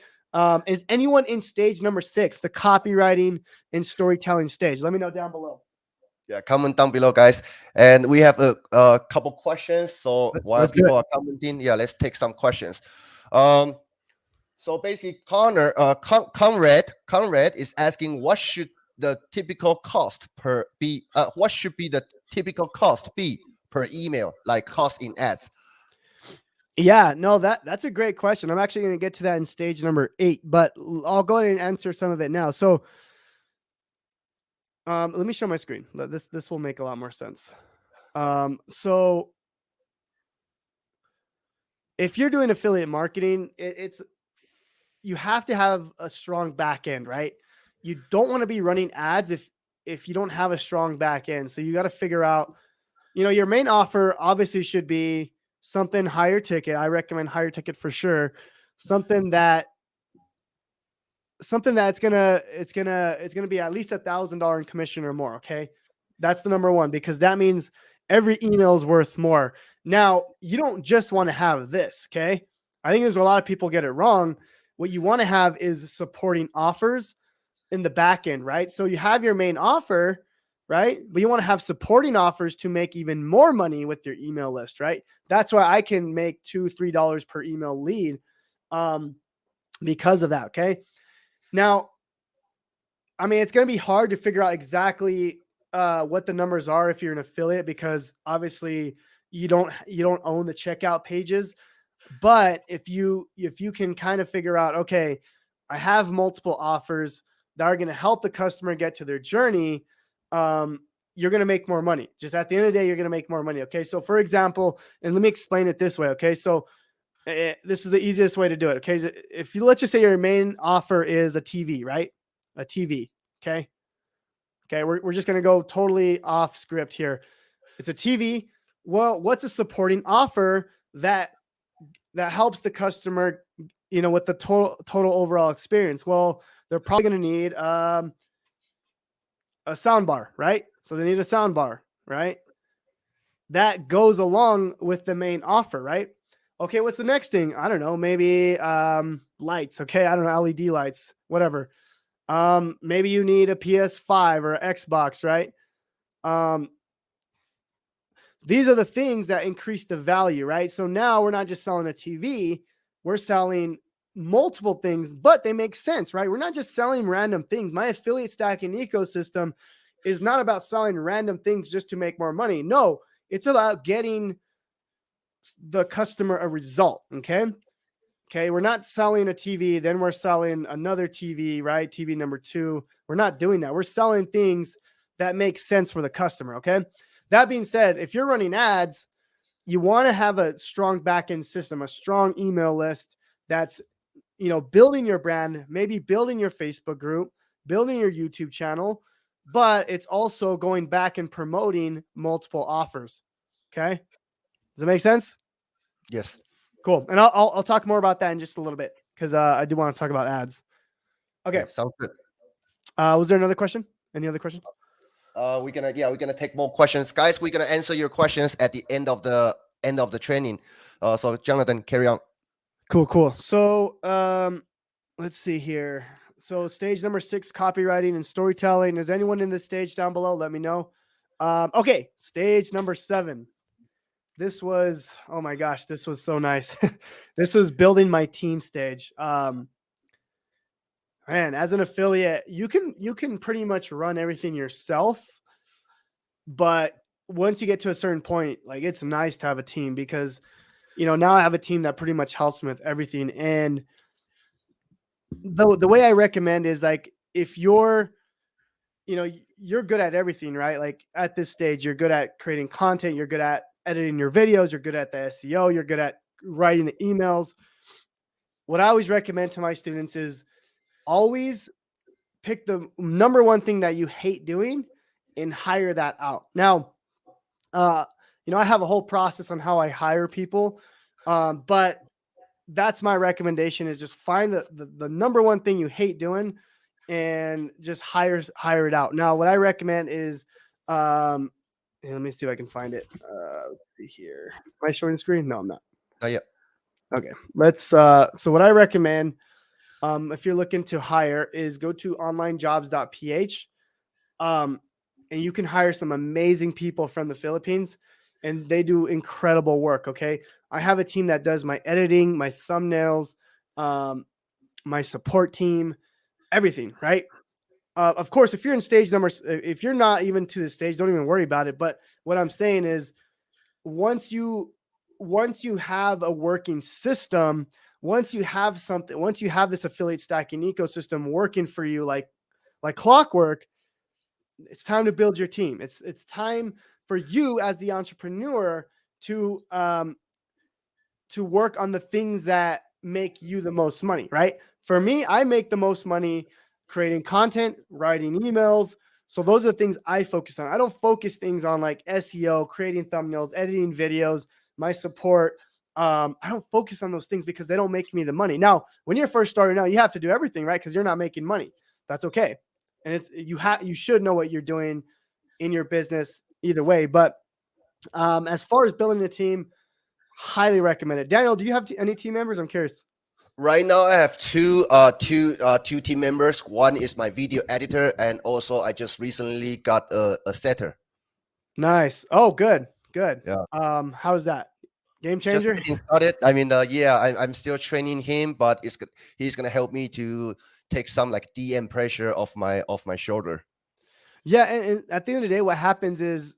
Is anyone in stage number 6, the copywriting and storytelling stage? Let me know down below. Yeah, comment down below, guys. And we have a couple questions. So while people are commenting, yeah, let's take some questions. So basically, Conrad is asking, what should the typical cost be? What should be the typical cost be per email, like cost in ads? Yeah, no, that's a great question. I'm actually going to get to that in stage number 8, but I'll go ahead and answer some of it now. So let me show my screen. This will make a lot more sense. So if you're doing affiliate marketing, you have to have a strong back end, right? You don't want to be running ads if you don't have a strong back end. So you got to figure out, your main offer obviously should be something higher ticket. I recommend higher ticket for sure. Something that's gonna be at least $1,000 in commission or more. Okay. That's the number one, because that means every email is worth more. Now, you don't just want to have this. Okay. I think there's a lot of people get it wrong. What you want to have is supporting offers in the back end, right? So you have your main offer, right? But you want to have supporting offers to make even more money with your email list, right? That's why I can make $2, $3 per email lead because of that. Okay. Now, I mean, it's going to be hard to figure out exactly what the numbers are if you're an affiliate, because obviously you don't own the checkout pages. But if you can kind of figure out, okay, I have multiple offers that are going to help the customer get to their journey, you're going to make more money. Just at the end of the day, you're going to make more money. Okay. So for example, and let me explain it this way. Okay. So this is the easiest way to do it. Okay. So if you, let's just say your main offer is a TV, right? A TV. Okay. Okay. We're just going to go totally off script here. It's a TV. Well, what's a supporting offer that helps the customer, with the total overall experience? Well, they're probably going to need a sound bar, right? So they need a sound bar, right? That goes along with the main offer, right? Okay, what's the next thing? I don't know, maybe lights. Okay, I don't know, LED lights, whatever. Maybe you need a PS5 or an Xbox, right? These are the things that increase the value, right? So now we're not just selling a TV, we're selling multiple things, but they make sense, right? We're not just selling random things. My affiliate stacking ecosystem is not about selling random things just to make more money. No, it's about getting the customer a result. Okay. Okay. We're not selling a TV, then we're selling another TV, right? TV number 2. We're not doing that. We're selling things that make sense for the customer. Okay. That being said, if you're running ads, you want to have a strong backend system, a strong email list that's, building your brand, maybe building your Facebook group, building your YouTube channel, but it's also going back and promoting multiple offers. Okay. Does that make sense? Yes. Cool. And I'll talk more about that in just a little bit because I do want to talk about ads. Okay. Sounds good. Was there another question? Any other questions? We're gonna take more questions, guys. We're gonna answer your questions at the end of the training. So Jonathan, carry on. Cool. So let's see here. So stage number 6, copywriting and storytelling. Is anyone in this stage down below? Let me know. Okay, stage number 7. This was, oh my gosh, this was so nice. This was building my team stage. Man, as an affiliate, you can pretty much run everything yourself, but once you get to a certain point, like it's nice to have a team because now I have a team that pretty much helps me with everything. And the way I recommend is like if you're good at everything, right? Like at this stage, you're good at creating content, you're good at editing your videos, you're good at the SEO, you're good at writing the emails. What I always recommend to my students is always pick the number one thing that you hate doing and hire that out. Now, I have a whole process on how I hire people, but that's my recommendation is just find the number one thing you hate doing and just hire it out. Now, what I recommend is, let me see if I can find it. Let's see here. Am I showing the screen? No, I'm not. Yeah. Okay. So what I recommend, if you're looking to hire is go to onlinejobs.ph. And you can hire some amazing people from the Philippines and they do incredible work. Okay. I have a team that does my editing, my thumbnails, my support team, everything. Right. Of course, if you're in stage numbers, if you're not even to the stage, don't even worry about it. But what I'm saying is once you have a working system, once you have this affiliate stacking ecosystem working for you, like clockwork, it's time to build your team. It's time for you as the entrepreneur to work on the things that make you the most money, right? For me, I make the most money creating content, writing emails. So those are the things I focus on. I don't focus things on like SEO, creating thumbnails, editing videos, my support. I don't focus on those things because they don't make me the money. Now, when you're first starting out, you have to do everything, right? Because you're not making money. That's okay. And you should know what you're doing in your business either way. But as far as building a team, highly recommend it. Daniel, do you have any team members? I'm curious. Right now, I have two team members. One is my video editor, and also I just recently got a setter. Nice. Oh, good. Yeah. How's that? Game changer? Just getting started. I mean, I'm still training him, but he's gonna help me to take some like DM pressure off my shoulder. Yeah, and at the end of the day, what happens is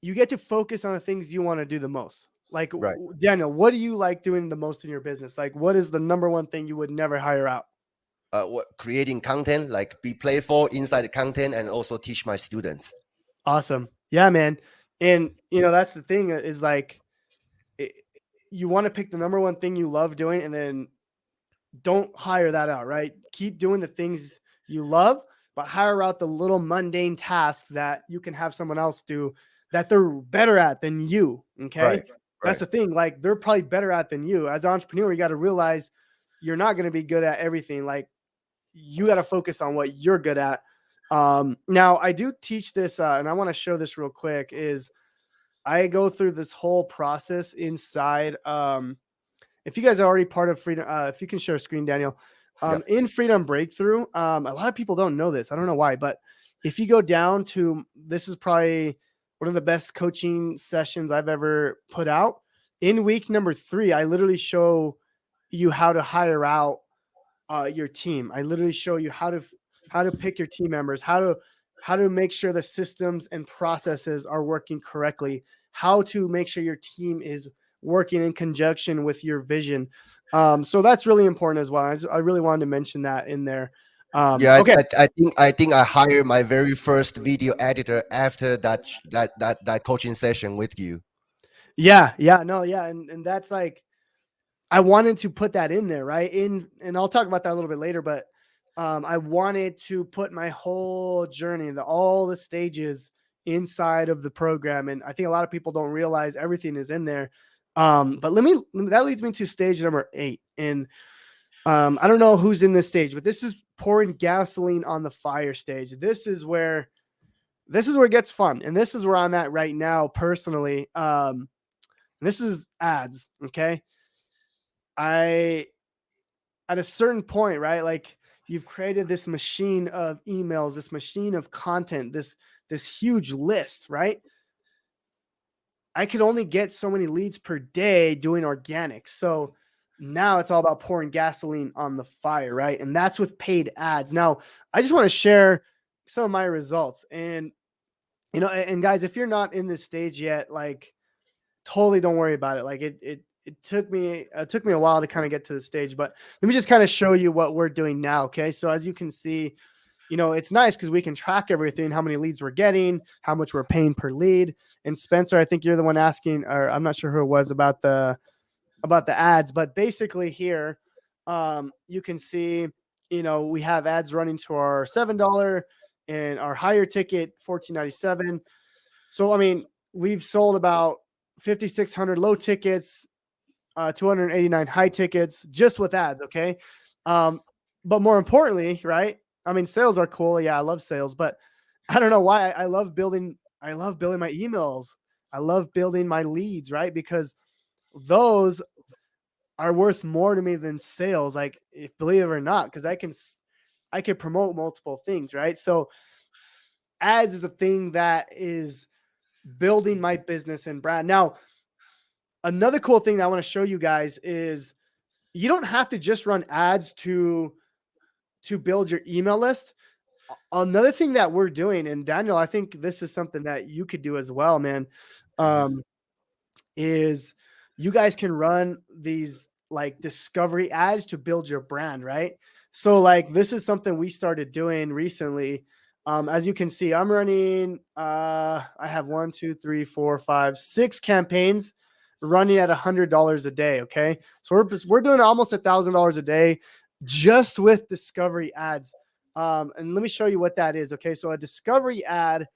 you get to focus on the things you want to do the most. Like, right. Daniel, what do you like doing the most in your business? Like, what is the number one thing you would never hire out? Creating content, like be playful inside the content, and also teach my students. Awesome. Yeah, man. And that's the thing is like, you want to pick the number one thing you love doing, and then don't hire that out, right? Keep doing the things you love, but hire out the little mundane tasks that you can have someone else do that they're better at than you. Okay. Right. That's the thing. Like they're probably better at than you. As an entrepreneur, you got to realize you're not going to be good at everything. Like you got to focus on what you're good at. Now I do teach this, and I want to show this real quick is I go through this whole process inside. If you guys are already part of Freedom, if you can share a screen, Daniel, in Freedom Breakthrough, a lot of people don't know this. I don't know why, but if you go down to, this is probably one of the best coaching sessions I've ever put out. In week number 3, I literally show you how to hire out your team. I literally show you how to pick your team members, how to make sure the systems and processes are working correctly, how to make sure your team is working in conjunction with your vision. So that's really important as well. I really wanted to mention that in there. Okay. I think I hired my very first video editor after that coaching session with you. Yeah. And that's like, I wanted to put that in there, right? And I'll talk about that a little bit later, but I wanted to put my whole journey, all the stages inside of the program. And I think a lot of people don't realize everything is in there. But that leads me to stage number 8. And I don't know who's in this stage, but this is pouring gasoline on the fire stage. This is where it gets fun. And this is where I'm at right now personally. This is ads. Okay. At a certain point, right? Like, you've created this machine of emails, this machine of content, this huge list, right? I could only get so many leads per day doing organic. So now it's all about pouring gasoline on the fire, right? And that's with paid ads. Now, I just want to share some of my results. And, and guys, if you're not in this stage yet, like, totally don't worry about it. Like, it took me a while to kind of get to the stage, but let me just kind of show you what we're doing now. Okay. So as you can see, it's nice because we can track everything, how many leads we're getting, how much we're paying per lead. And Spencer, I think you're the one asking, or I'm not sure who it was, about the ads, but basically here, you can see, we have ads running to our $7 and our higher ticket $14.97. So, I mean, we've sold about 5,600 low tickets, 289 high tickets just with ads. Okay. But more importantly, right? I mean, sales are cool. Yeah, I love sales, but I don't know why I love building my emails. I love building my leads, right? Because those are worth more to me than sales. Like, believe it or not, because I can promote multiple things, right? So ads is a thing that is building my business and brand. Now, another cool thing that I want to show you guys is you don't have to just run ads to build your email list. Another thing that we're doing, and Daniel, I think this is something that you could do as well, man, is you guys can run these like discovery ads to build your brand, right? So like, this is something we started doing recently. As you can see, I'm running, I have 1, 2, 3, 4, 5, 6 campaigns running at $100 a day. Okay. So we're doing almost $1,000 a day just with discovery ads. And let me show you what that is. Okay. So a discovery ad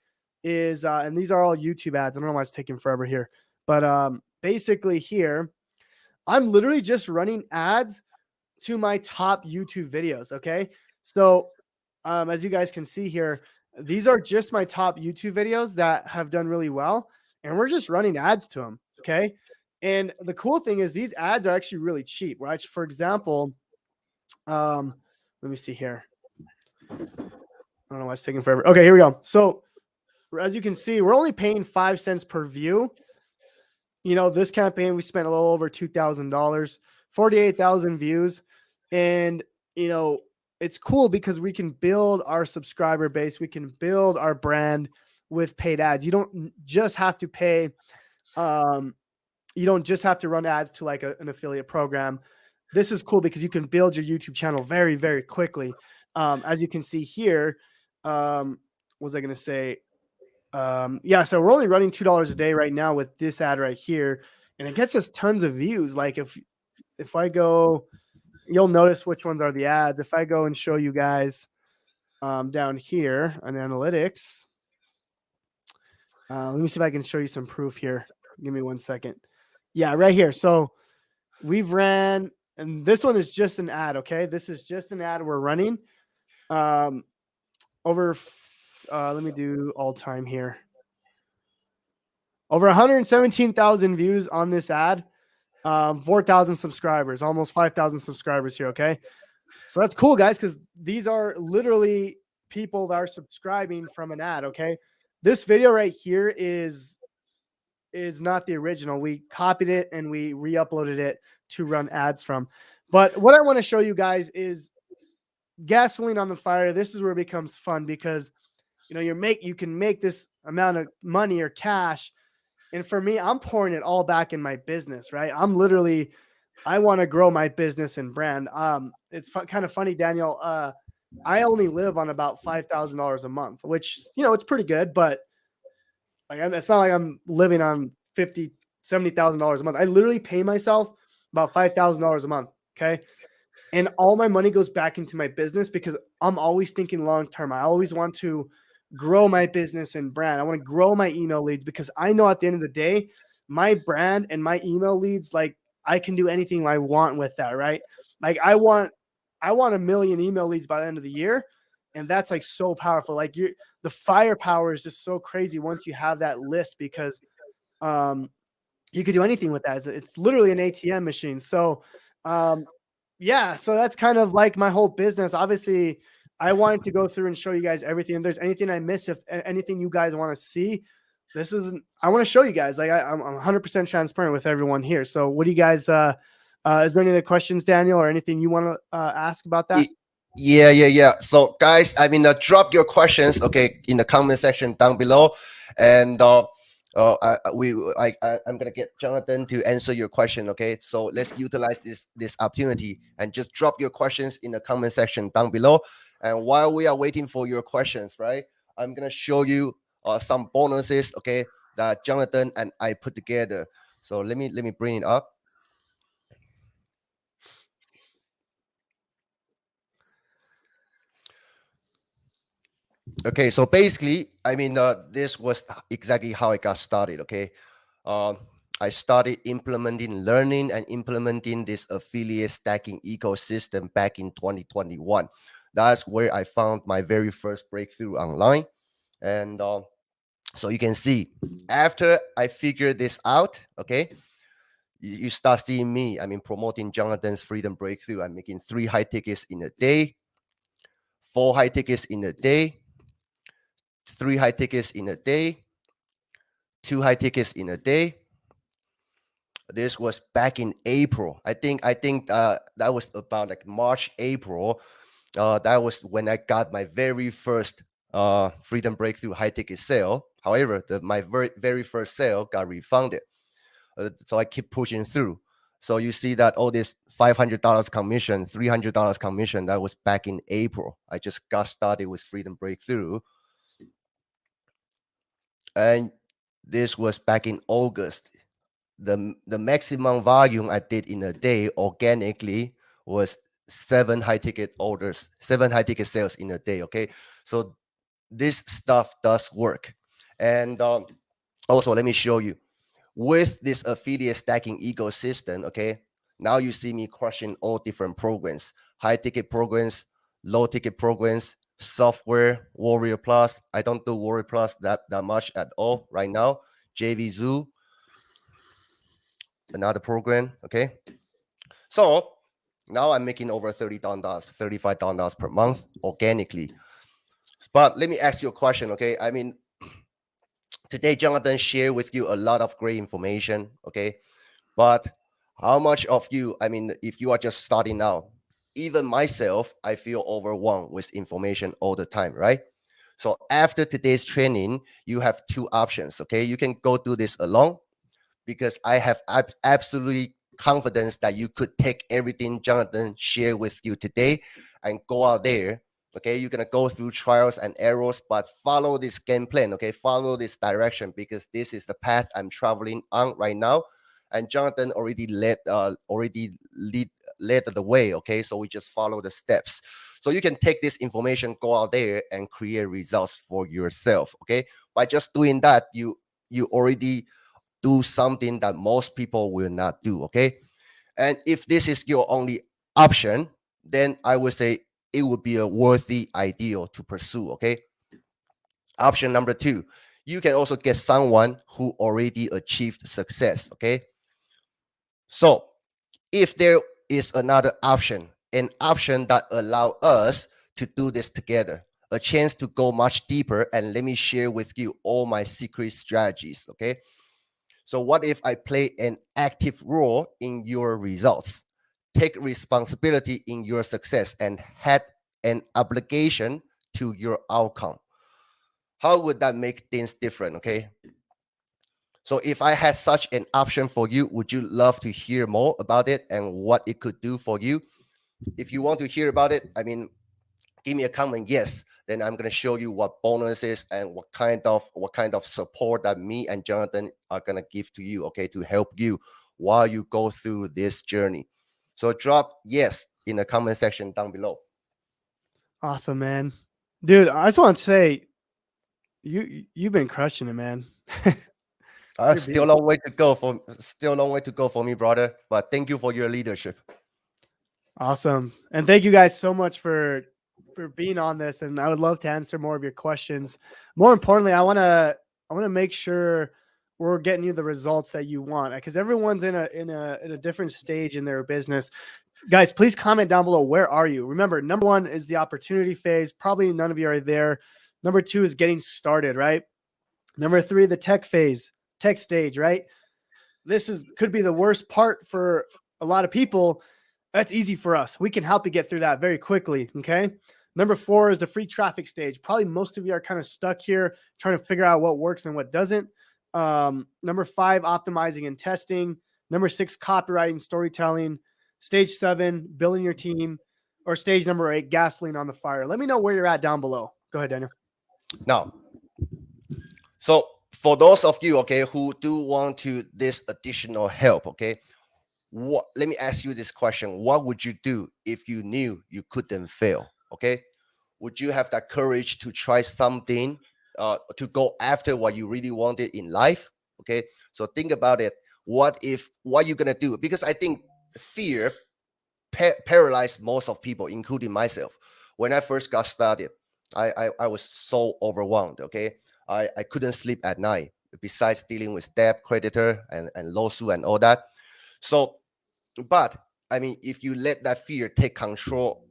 is, and these are all YouTube ads. I don't know why it's taking forever here, but basically here, I'm literally just running ads to my top YouTube videos. Okay. So as you guys can see here, these are just my top YouTube videos that have done really well. And we're just running ads to them. Okay. And the cool thing is these ads are actually really cheap, right? For example, let me see here. I don't know why it's taking forever. Okay, here we go. So as you can see, we're only paying 5 cents per view. This campaign, we spent a little over $2,000, 48,000 views. And, it's cool because we can build our subscriber base. We can build our brand with paid ads. You don't just have to pay, you don't just have to run ads to like an affiliate program. This is cool because you can build your YouTube channel very, very quickly. As you can see here, what was I going to say? Yeah, so we're only running $2 a day right now with this ad right here, and it gets us tons of views. Like if I go, you'll notice which ones are the ads. If I go and show you guys down here on analytics, let me see if I can show you some proof here. Give me 1 second. Yeah, right here. So we've ran, and this one is just an ad. Okay, this is just an ad we're running. Let me do all time here. Over 117,000 views on this ad. 4,000 subscribers, almost 5,000 subscribers here. Okay. So that's cool, guys, because these are literally people that are subscribing from an ad. Okay. This video right here is not the original. We copied it and we re-uploaded it to run ads from. But what I want to show you guys is gasoline on the fire. This is where it becomes fun because, you can make this amount of money or cash. And for me, I'm pouring it all back in my business, right? I want to grow my business and brand. It's kind of funny, Daniel. I only live on about $5,000 a month, which, it's pretty good, but it's not like I'm living on $50,000, $70,000 a month. I literally pay myself about $5,000 a month. Okay. And all my money goes back into my business because I'm always thinking long-term. I always want to grow my business and brand. I want to grow my email leads because I know at the end of the day, my brand and my email leads, like I can do anything I want with that, right? Like I want 1,000,000 email leads by the end of the year. And that's like so powerful. Like the firepower is just so crazy once you have that list, because you could do anything with that. It's literally an ATM machine. So yeah, so that's kind of like my whole business. Obviously, I wanted to go through and show you guys everything. If there's anything I miss, if anything you guys want to see, I want to show you guys. Like I'm 100% transparent with everyone here. So what do you guys? Is there any other questions, Daniel, or anything you want to ask about that? Yeah. So, guys, I mean, drop your questions, okay, in the comment section down below, and I'm gonna get Jonathan to answer your question, okay? So let's utilize this opportunity and just drop your questions in the comment section down below. And while we are waiting for your questions, right, I'm gonna show you some bonuses, okay, that Jonathan and I put together. So let me bring it up. Okay, so basically, I mean, this was exactly how I got started. Okay, I started learning and implementing this affiliate stacking ecosystem back in 2021. That's where I found my very first breakthrough online. And so you can see, after I figured this out, okay, you start seeing me. I mean, promoting Jonathan's Freedom Breakthrough. I'm making 3 high tickets in a day, 4 high tickets in a day, 3 high tickets in a day, 2 high tickets in a day. This was back in April. I think that was about like March, April. That was when I got my very first Freedom Breakthrough high ticket sale. However, my very first sale got refunded. So I keep pushing through. So you see that all this $500 commission, $300 commission, that was back in April. I just got started with Freedom Breakthrough. And this was back in August. The maximum volume I did in a day organically was 7 high ticket orders, 7 high ticket sales in a day. Okay, so this stuff does work. And also, let me show you with this affiliate stacking ecosystem. Okay, now you see me crushing all different programs: high ticket programs, low ticket programs, software, Warrior Plus. I don't do Warrior Plus that much at all right now. JV Zoo, another program. Okay, so now I'm making over $30,000, $35,000 per month organically. But let me ask you a question. Okay, I mean, today Jonathan shared with you a lot of great information. Okay, but how much of you, I mean, if you are just starting out, even myself, I feel overwhelmed with information all the time, right? So after today's training, you have 2 options. Okay, you can go do this alone, because I have absolutely confidence that you could take everything Jonathan shared with you today and go out there. Okay, you're gonna go through trials and errors, but follow this game plan. Okay, follow this direction, because this is the path I'm traveling on right now. And Jonathan already led the way. Okay, so we just follow the steps. So you can take this information, go out there and create results for yourself. Okay, by just doing that, you already do something that most people will not do. Okay, and if this is your only option, then I would say it would be a worthy ideal to pursue. Okay, option number 2, you can also get someone who already achieved success. Okay, so if there is another option, an option that allow us to do this together, a chance to go much deeper, and let me share with you all my secret strategies. Okay, so what if I play an active role in your results, take responsibility in your success, and had an obligation to your outcome? How would that make things different? Okay, so if I had such an option for you, would you love to hear more about it and what it could do for you? If you want to hear about it, I mean, give me a comment yes, then I'm going to show you what bonuses and what kind of support that me and Jonathan are going to give to you, okay, to help you while you go through this journey. So drop yes in the comment section down below. Awesome, man. Dude, I just want to say you've been crushing it, man. Still a long way to go for me, brother. But thank you for your leadership. Awesome. And thank you guys so much for being on this. And I would love to answer more of your questions. More importantly, I want to make sure we're getting you the results that you want, because everyone's in a different stage in their business. Guys, please comment down below. Where are you? Remember, number 1 is the opportunity phase. Probably none of you are there. Number 2 is getting started, right? Number 3, the tech phase, tech stage, right? This could be the worst part for a lot of people. That's easy for us. We can help you get through that very quickly. Okay. Number 4 is the free traffic stage. Probably most of you are kind of stuck here trying to figure out what works and what doesn't. Number 5, optimizing and testing. Number 6, copywriting, storytelling. Stage 7, building your team. Or stage number 8, gasoline on the fire. Let me know where you're at down below. Go ahead, Daniel. Now, so for those of you, okay, who do want to this additional help, okay, let me ask you this question. What would you do if you knew you couldn't fail? Okay. Would you have that courage to try something, to go after what you really wanted in life? Okay. So think about it. What you're going to do? Because I think fear paralyzed most of people, including myself. When I first got started, I was so overwhelmed. Okay. I couldn't sleep at night, besides dealing with debt, creditor, and lawsuit and all that. So, but I mean, if you let that fear take control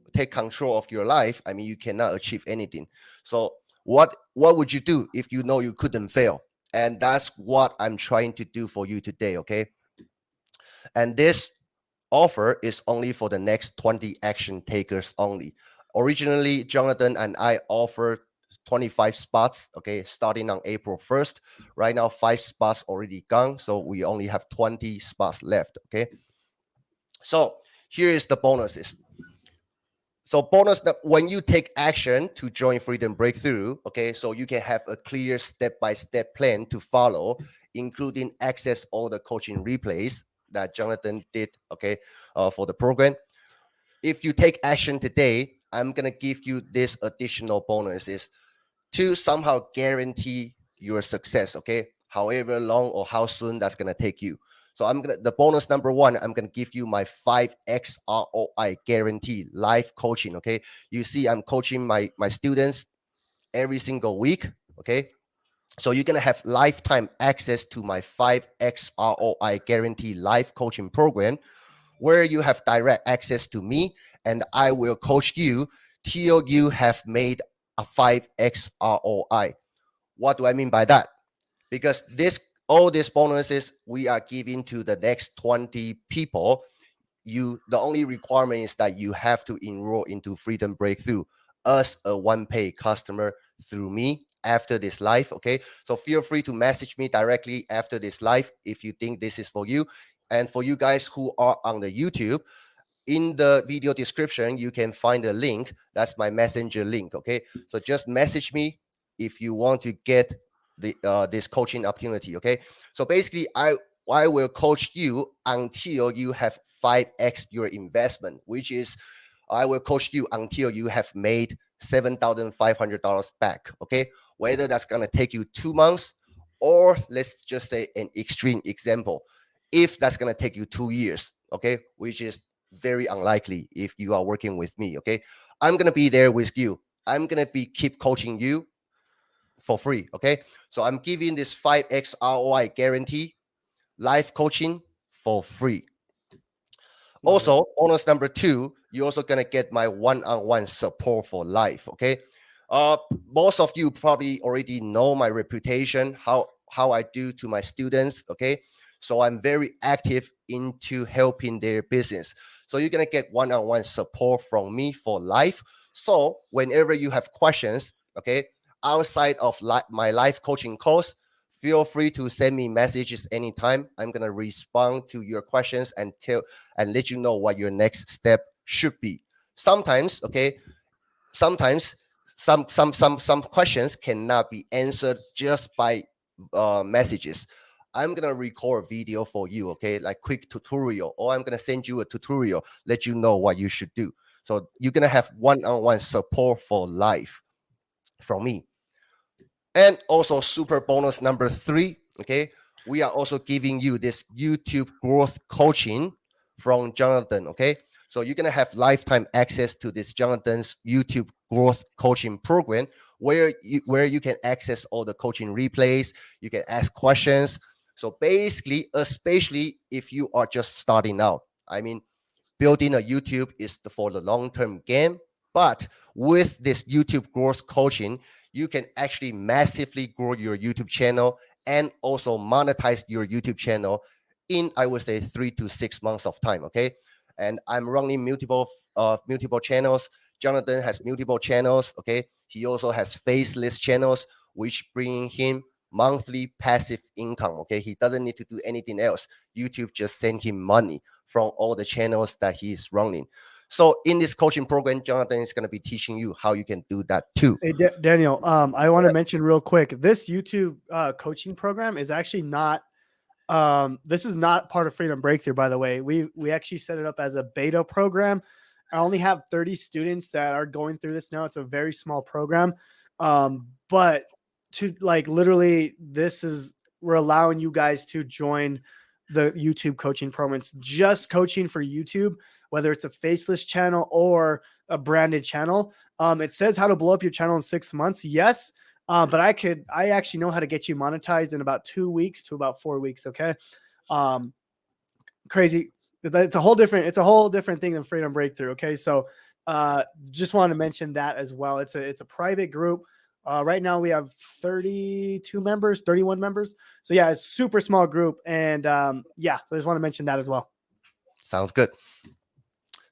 of your life, I mean, you cannot achieve anything. So what would you do if you know you couldn't fail? And that's what I'm trying to do for you today. Okay. And this offer is only for the next 20 action takers only. Originally, Jonathan and I offered 25 spots, okay, starting on April 1st. Right now, 5 spots already gone, so we only have 20 spots left, okay? So here is the bonuses. So bonus, when you take action to join Freedom Breakthrough, okay, so you can have a clear step-by-step plan to follow, including access all the coaching replays that Jonathan did, okay, for the program. If you take action today, I'm going to give you this additional bonuses to somehow guarantee your success, okay? However long or how soon that's going to take you. So the bonus number 1, I'm going to give you my 5x ROI guarantee live coaching, okay? You see, I'm coaching my students every single week, okay? So you're going to have lifetime access to my 5x ROI guarantee live coaching program, where you have direct access to me, and I will coach you till you have made a 5x ROI. What do I mean by that? Because all these bonuses we are giving to the next 20 people. The only requirement is that you have to enroll into Freedom Breakthrough as a one-pay customer through me after this live, okay? So feel free to message me directly after this live if you think this is for you. And for you guys who are on the YouTube, in the video description, you can find a link. That's my messenger link, okay? So just message me if you want to get this coaching opportunity, okay? So basically, I will coach you until you have 5x your investment, which is I will coach you until you have made $7,500 back, okay? Whether that's going to take you 2 months, or let's just say an extreme example, if that's going to take you 2 years, okay? Which is very unlikely if you are working with me, okay? I'm going to be there with you. I'm going to keep coaching you for free, okay? So I'm giving this 5x ROI guarantee live coaching for free. Also, bonus number 2, you're also going to get my one-on-one support for life, okay? Most of you probably already know my reputation, how I do to my students, okay? So I'm very active into helping their business. So you're going to get one-on-one support from me for life. So whenever you have questions, okay, outside of my life coaching course, feel free to send me messages anytime. I'm going to respond to your questions and let you know what your next step should be. Sometimes, okay, some questions cannot be answered just by messages. I'm going to record a video for you, okay, like quick tutorial, or I'm going to send you a tutorial, let you know what you should do. So you're going to have one-on-one support for life from me. And also super bonus number 3, okay, we are also giving you this YouTube growth coaching from Jonathan. Okay, so you're gonna have lifetime access to this Jonathan's YouTube growth coaching program, where you can access all the coaching replays. You can ask questions. So basically, especially if you are just starting out, I mean, building a YouTube is for the long-term game. But with this YouTube growth coaching, you can actually massively grow your YouTube channel and also monetize your YouTube channel in, I would say, 3 to 6 months of time. Okay, and I'm running multiple channels. Jonathan has multiple channels. Okay, he also has faceless channels, which bring him monthly passive income. Okay, he doesn't need to do anything else. YouTube just send him money from all the channels that he's running. So in this coaching program, Jonathan is going to be teaching you how you can do that too. Hey, Daniel, I want to mention real quick, this YouTube coaching program is actually not, this is not part of Freedom Breakthrough, by the way. We actually set it up as a beta program. I only have 30 students that are going through this now. It's a very small program. But to like literally, we're allowing you guys to join the YouTube coaching program. It's just coaching for YouTube, whether it's a faceless channel or a branded channel. It says how to blow up your channel in 6 months. Yes. But I actually know how to get you monetized in about 2 weeks to about 4 weeks. Okay. Crazy. It's a whole different thing than Freedom Breakthrough. Okay. So, just want to mention that as well. It's a private group. Right now we have 31 members. So yeah, it's super small group. And, yeah, so I just want to mention that as well. Sounds good.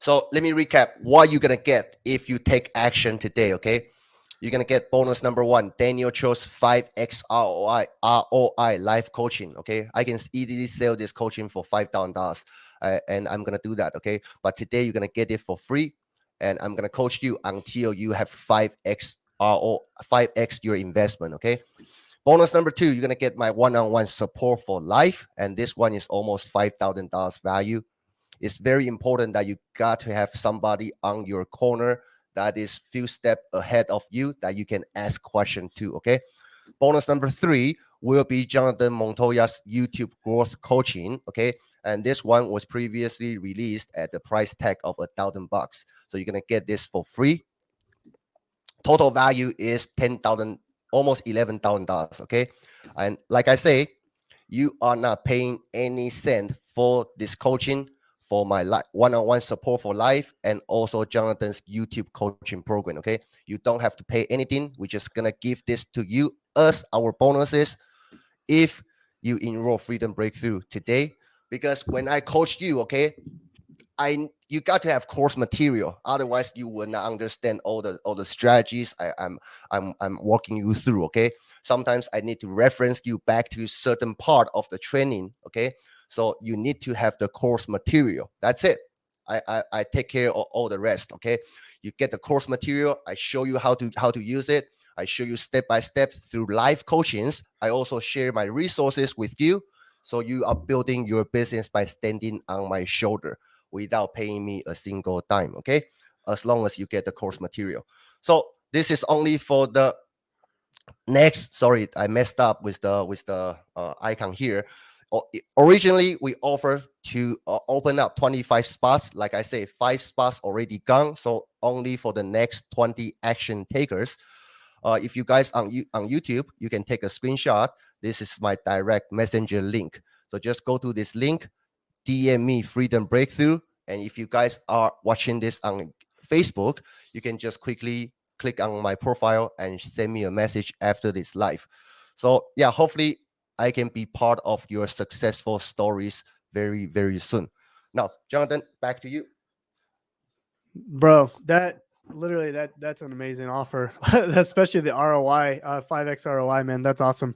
So let me recap what you're going to get if you take action today. Okay. You're going to get bonus number 1, Daniel Cho's 5x ROI life coaching. Okay. I can easily sell this coaching for $5,000. And I'm going to do that. Okay. But today you're going to get it for free. And I'm going to coach you until you have 5x your investment. Okay. Bonus number 2, you're going to get my one-on-one support for life. And this one is almost $5,000 value. It's very important that you got to have somebody on your corner that is few steps ahead of you that you can ask questions to. Okay. Bonus number 3 will be Jonathan Montoya's YouTube growth coaching. Okay. And this one was previously released at the price tag of $1,000. So you're going to get this for free. Total value is $10,000, almost $11,000. Okay. And like I say, you are not paying any cent for this coaching, for my one-on-one support for life, and also Jonathan's YouTube coaching program. Okay. You don't have to pay anything. We're just going to give this to you as our bonuses if you enroll Freedom Breakthrough today. Because when I coach you, okay, you got to have course material. Otherwise, you will not understand all the strategies I'm walking you through. Okay. Sometimes I need to reference you back to a certain part of the training. Okay. So you need to have the course material. That's it. I take care of all the rest. Okay. You get the course material. I show you how to use it. I show you step by step through live coachings. I also share my resources with you. So you are building your business by standing on my shoulder without paying me a single dime. Okay. As long as you get the course material. So this is only for the next. Sorry, I messed up with the icon here. Originally, we offer to open up 25 spots. Like I say, 5 spots already gone. So only for the next 20 action takers. If you guys on YouTube, you can take a screenshot. This is my direct messenger link. So just go to this link, DM me Freedom Breakthrough. And if you guys are watching this on Facebook, you can just quickly click on my profile and send me a message after this live. So yeah, hopefully I can be part of your successful stories very, very soon. Now, Jonathan, back to you. Bro, that's an amazing offer, especially the ROI, 5x ROI, man. That's awesome.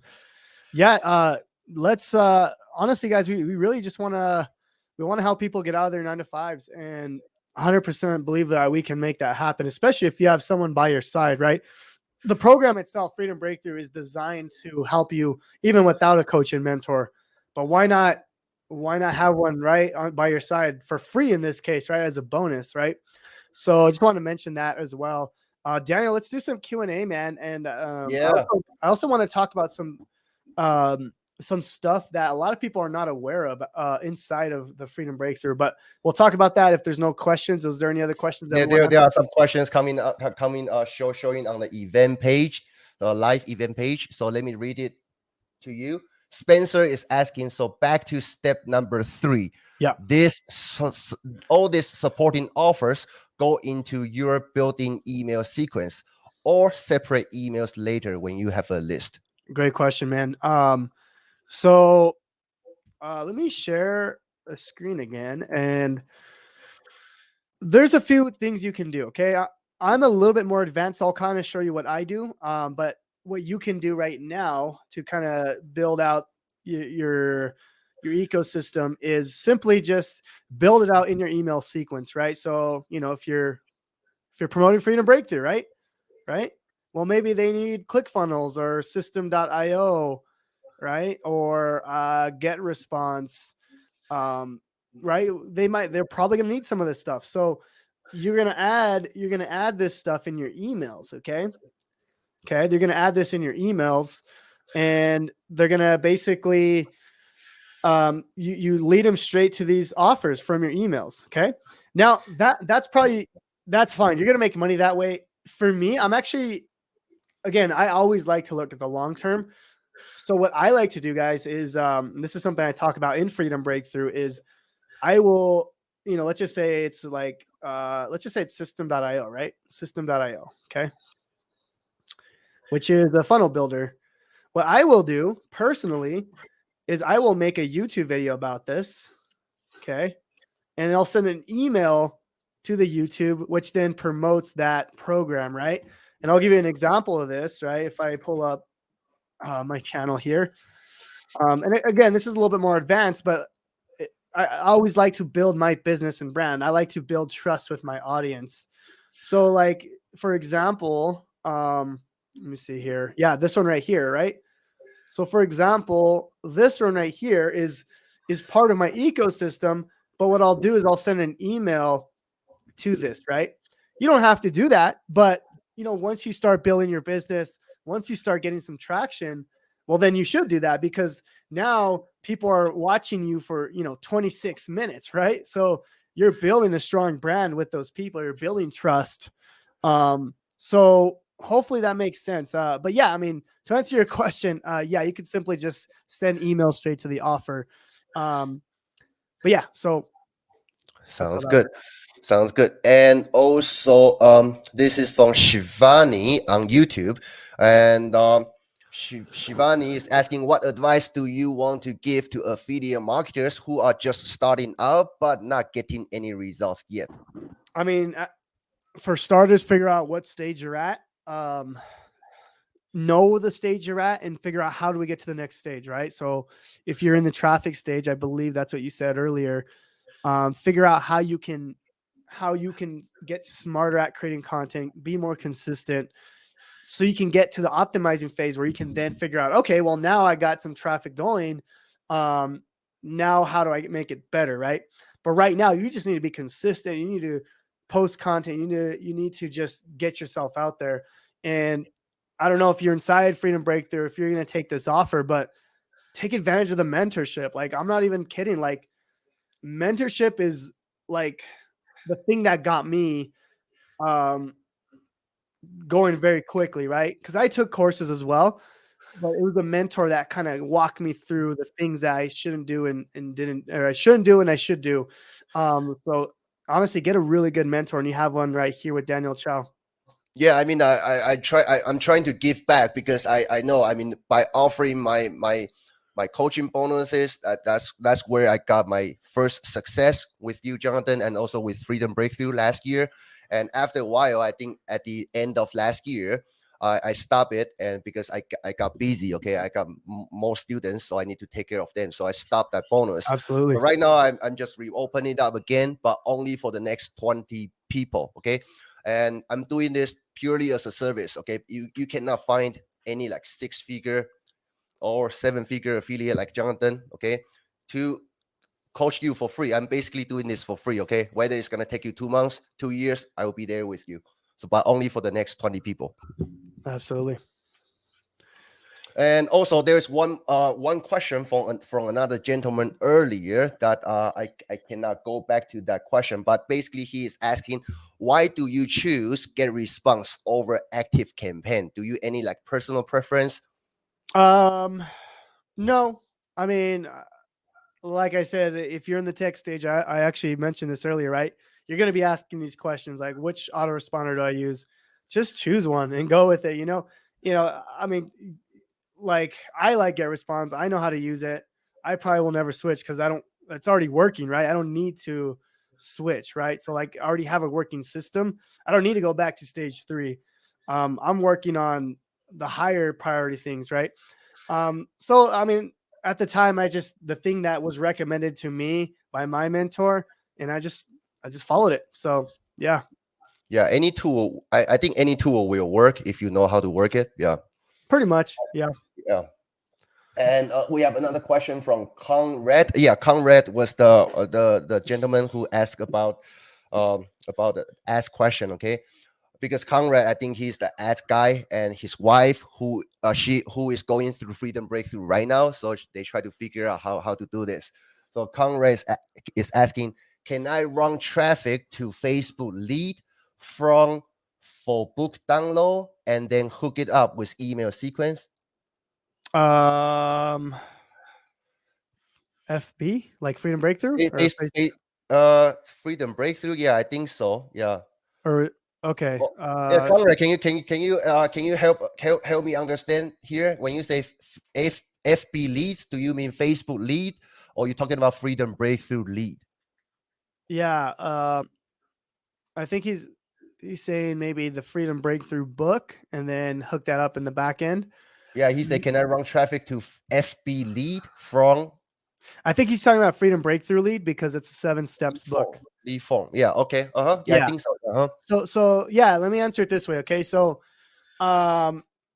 Yeah. Let's, honestly, guys, we really just want to help people get out of their 9-to-5s, and 100% believe that we can make that happen, especially if you have someone by your side, right? The program itself, Freedom Breakthrough, is designed to help you even without a coach and mentor. But why not have one right by your side for free in this case, right? As a bonus, right? So I just want to mention that as well. Daniel, let's do some Q&A, man. And yeah, I also want to talk about some some stuff that a lot of people are not aware of inside of the Freedom Breakthrough. But we'll talk about that if there's no questions. Is there any other questions? There are some questions coming showing on the event page, the live event page. So let me read it to you. Spencer is asking, so back to step number 3. Yeah. All these supporting offers go into your built-in email sequence or separate emails later when you have a list. Great question, man. So let me share a screen again, and there's a few things you can do. Okay. I'm a little bit more advanced. So I'll kind of show you what I do. But what you can do right now to kind of build out your ecosystem is simply just build it out in your email sequence, right? So, if you're promoting Freedom Breakthrough, right? Well, maybe they need ClickFunnels or System.io, right? Or Get Response, right? They're probably going to need some of this stuff. So you're going to add this stuff in your emails. Okay. They're going to add this in your emails, and they're going to basically, you lead them straight to these offers from your emails. Okay. Now that's fine. You're going to make money that way. For me, I always like to look at the long term. So what I like to do, guys, is, this is something I talk about in Freedom Breakthrough, is I will, let's just say it's like, let's just say it's System.io, right? System.io. Okay. Which is a funnel builder. What I will do personally is I will make a YouTube video about this. Okay. And I'll send an email to the YouTube, which then promotes that program. Right. And I'll give you an example of this, right? If I pull up my channel here. And again, this is a little bit more advanced, but I always like to build my business and brand. I like to build trust with my audience. So like, for example, let me see here. Yeah, this one right here, right? So for example, this one right here is part of my ecosystem, but what I'll do is I'll send an email to this, right? You don't have to do that, but once you start building your business, once you start getting some traction, well, then you should do that, because now people are watching you for, 26 minutes, right? So you're building a strong brand with those people. You're building trust. So hopefully that makes sense. But yeah, I mean, to answer your question, yeah, you could simply just send emails straight to the offer. But yeah, so sounds good. Sounds good. And also, this is from Shivani on YouTube, and Shivani is asking, what advice do you want to give to affiliate marketers who are just starting out but not getting any results yet? I mean, for starters, figure out what stage you're at. Know the stage you're at and figure out how do we get to the next stage, right? So if you're in the traffic stage, I believe that's what you said earlier. Figure out how you can get smarter at creating content, be more consistent, so you can get to the optimizing phase where you can then figure out, okay, well, now I got some traffic going. Now how do I make it better, right? But right now you just need to be consistent. You need to post content. You need to just get yourself out there. And I don't know if you're inside Freedom Breakthrough, if you're going to take this offer, but take advantage of the mentorship. Like, I'm not even kidding. Like, mentorship is like the thing that got me going very quickly, right? Because I took courses as well, but it was a mentor that kind of walked me through the things that I shouldn't do and didn't, or I shouldn't do and I should do. So honestly, get a really good mentor, and you have one right here with Daniel Chow. Yeah, I mean, I'm trying to give back, because I know, I mean, by offering my coaching bonuses, that's where I got my first success with you, Jonathan, and also with Freedom Breakthrough last year. And after a while, I think at the end of last year, I stopped it, and because I got busy. Okay, I got more students, so I need to take care of them. So I stopped that bonus. Absolutely. But right now, I'm just reopening it up again, but only for the next 20 people. Okay. And I'm doing this purely as a service. Okay, you cannot find any like 6-figure or 7-figure affiliate like Jonathan, okay, to coach you for free. I'm basically doing this for free. Okay, whether it's gonna take you 2 months, 2 years, I will be there with you. So, but only for the next 20 people. Absolutely. And also, there's one question from another gentleman earlier that I cannot go back to that question, but basically he is asking, why do you choose get response over active campaign? Do you any like personal preference? No, I mean, like I said, if you're in the tech stage, I actually mentioned this earlier, right? You're going to be asking these questions like, which autoresponder do I use? Just choose one and go with it. I mean, like I like GetResponse. I know how to use it. I probably will never switch because it's already working, right? I don't need to switch, right? So like I already have a working system. I don't need to go back to stage 3. I'm working on the higher priority things, right? So I mean, at the time, the thing that was recommended to me by my mentor, and I just followed it. So yeah. Yeah, any tool. I think any tool will work if you know how to work it. Yeah. Pretty much. Yeah. Yeah. And we have another question from Conrad. Yeah, Conrad was the gentleman who asked about the ask question. Okay, because Conrad, I think he's the ask guy, and his wife who is going through Freedom Breakthrough right now. So they try to figure out how to do this. So Conrad is asking, can I run traffic to Facebook lead from for book download and then hook it up with email sequence? FB, like Freedom Breakthrough, Freedom Breakthrough. Yeah, I think so. Yeah. or okay. Yeah, Conrad, can you help me understand here when you say FB leads? Do you mean Facebook lead, or you talking about Freedom Breakthrough lead? Yeah. I think he's saying maybe the Freedom Breakthrough book and then hook that up in the back end. Yeah, he said, can I run traffic to FB lead from? I think he's talking about Freedom Breakthrough lead because it's a 7 steps book. Lead form. Yeah. Okay. Yeah, I think so. So yeah, let me answer it this way. Okay. So,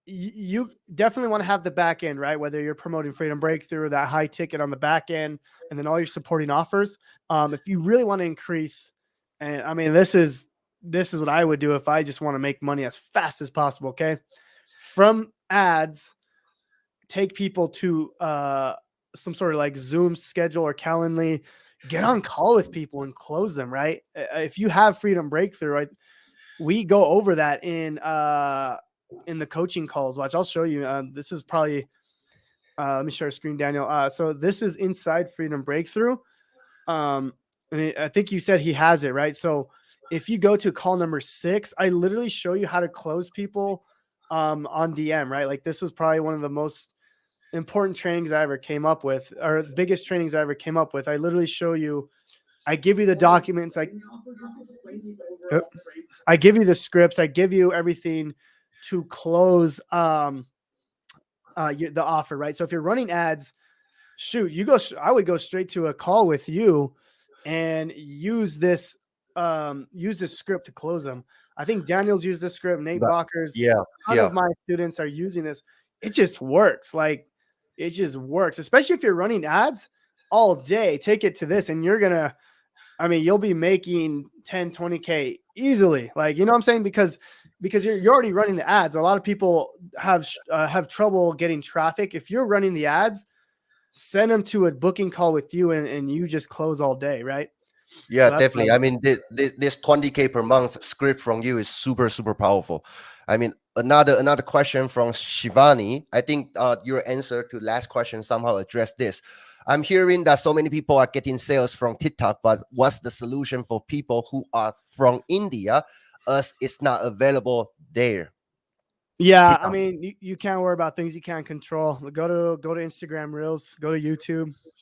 you definitely want to have the back end, right? Whether you're promoting Freedom Breakthrough, that high ticket on the back end, and then all your supporting offers. If you really want to increase, and I mean, this is what I would do if I just want to make money as fast as possible. Okay. From ads, take people to some sort of like Zoom schedule or Calendly, get on call with people and close them, right? If you have Freedom Breakthrough, right, we go over that in the coaching calls. Watch, I'll show you. This is probably let me share a screen, Daniel. So this is inside Freedom Breakthrough. And I think you said he has it, right? So if you go to call number 6, I literally show you how to close people on DM, right? Like this was probably one of the most important trainings I ever came up with, or the biggest trainings I ever came up with. I literally show you, I give you the documents, I give you the scripts, I give you everything to close the offer, right? So if you're running ads, I would go straight to a call with you and use this script to close them. I think Daniel's used this script, Nate Bakker's, a ton of my students are using this. It just works. Like it just works, especially if you're running ads all day. Take it to this and you'll be making 10, 20K easily. Like, you know what I'm saying? Because you're already running the ads. A lot of people have trouble getting traffic. If you're running the ads, send them to a booking call with you and you just close all day. Right. Yeah, so definitely. I mean, this 20K per month script from you is super, super powerful. I mean, another question from Shivani. I think your answer to last question somehow addressed this. I'm hearing that so many people are getting sales from TikTok, but what's the solution for people who are from India as it's not available there? Yeah, TikTok. I mean, you can't worry about things you can't control. Go to Instagram Reels, go to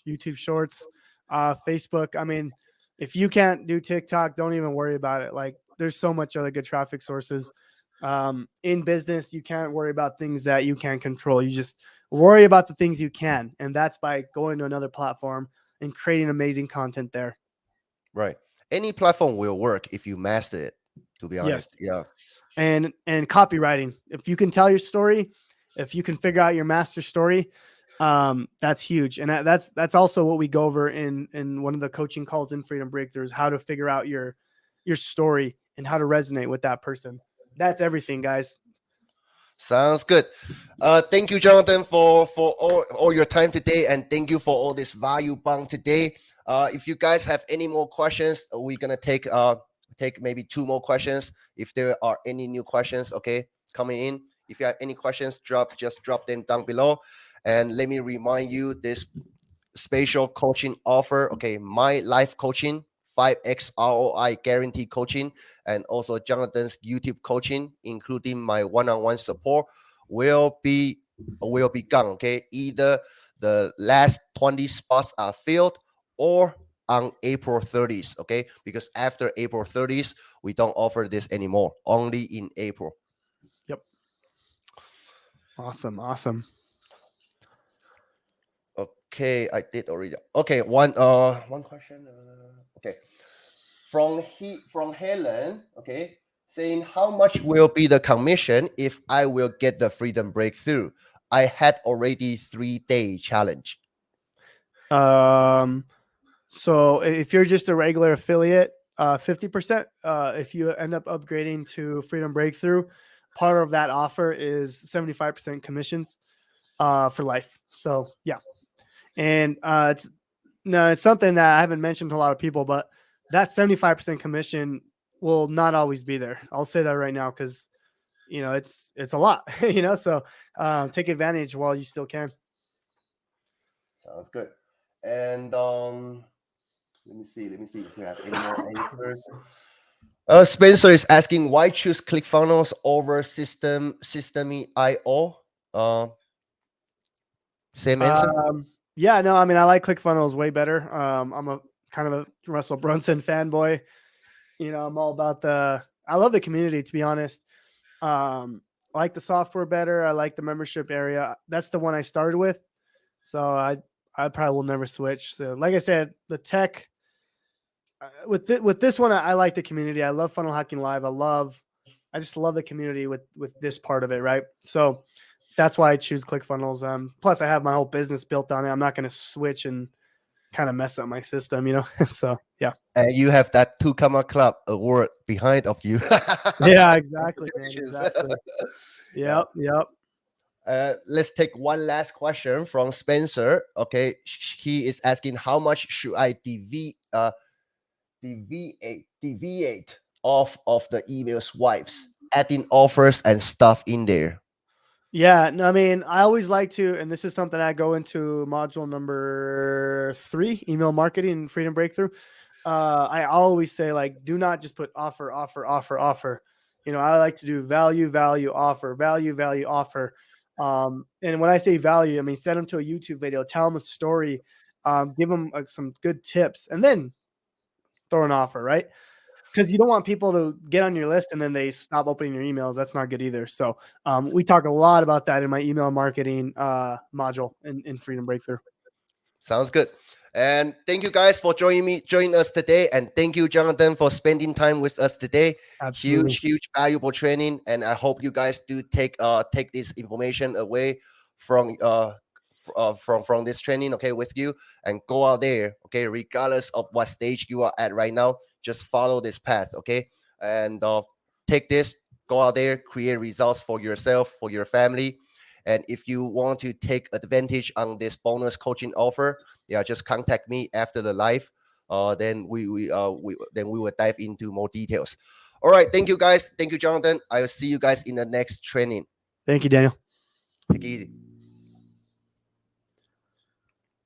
YouTube Shorts, Facebook. I mean, if you can't do TikTok, don't even worry about it. Like, there's so much other good traffic sources. In business, you can't worry about things that you can't control. You just worry about the things you can, and that's by going to another platform and creating amazing content there. Right. Any platform will work if you master it, to be honest. Yes. Yeah. And copywriting. If you can tell your story, if you can figure out your master story, that's huge. And that's also what we go over in one of the coaching calls in Freedom Breakthroughs, how to figure out your story and how to resonate with that person. That's everything, guys. Sounds good. Thank you, Jonathan, for all your time today, and thank you for all this value bomb today. If you guys have any more questions, we're gonna take maybe 2 more questions. If there are any new questions, okay, coming in. If you have any questions, just drop them down below. And let me remind you this spatial coaching offer. Okay, my life coaching, 5x ROI guarantee coaching, and also Jonathan's YouTube coaching, including my one-on-one support, will be gone. Okay, either the last 20 spots are filled or on April 30th. Okay, because after April 30th, we don't offer this anymore. Only in April. Yep. Awesome. Okay, I did already. Okay, one question. Okay, from Helen. Okay, saying how much will be the commission if I will get the freedom breakthrough? I had already 3-day challenge. So if you're just a regular affiliate, 50%. If you end up upgrading to Freedom Breakthrough, part of that offer is 75% commissions for life. So yeah, and it's something that I haven't mentioned to a lot of people, but that 75% commission will not always be there. I'll say that right now because it's a lot, So take advantage while you still can. Sounds good. And let me see if we have any more answers. Spencer is asking why choose ClickFunnels over System.io. Same answer. Yeah, no, I mean, I like ClickFunnels way better. I'm a kind of a Russell Brunson fanboy. I'm all about I love the community, to be honest. I like the software better. I like the membership area. That's the one I started with. So I probably will never switch. So like I said, the tech with this one, I like the community. I love Funnel Hacking Live. I just love the community with this part of it. Right. So that's why I choose ClickFunnels. Plus I have my whole business built on it. I'm not going to switch and kind of mess up my system, So yeah. And you have that 2 Comma Club award behind of you. Yeah, exactly, man. Exactly. Yep. Let's take one last question from Spencer. Okay, he is asking how much should I deviate off of the email swipes, adding offers and stuff in there. Yeah, no, I mean, I always like to, and this is something I go into module number 3, email marketing, freedom breakthrough. I always say, like, do not just put offer. I like to do value, offer, value, offer. And when I say value, I mean, send them to a YouTube video, tell them a story, give them some good tips, and then throw an offer, right? Because you don't want people to get on your list and then they stop opening your emails. That's not good either. So we talk a lot about that in my email marketing module in Freedom Breakthrough. Sounds good. And thank you guys for joining us today. And thank you, Jonathan, for spending time with us today. Absolutely. Huge valuable training. And I hope you guys do take this information away from this training, okay, with you, and go out there, okay, regardless of what stage you are at right now. Just follow this path, okay, and take this, go out there, create results for yourself, for your family. And if you want to take advantage on this bonus coaching offer, yeah, just contact me after the live. Then we will dive into more details. All right, thank you guys. Thank you, Jonathan. I will see you guys in the next training. Thank you, Daniel. Take it easy.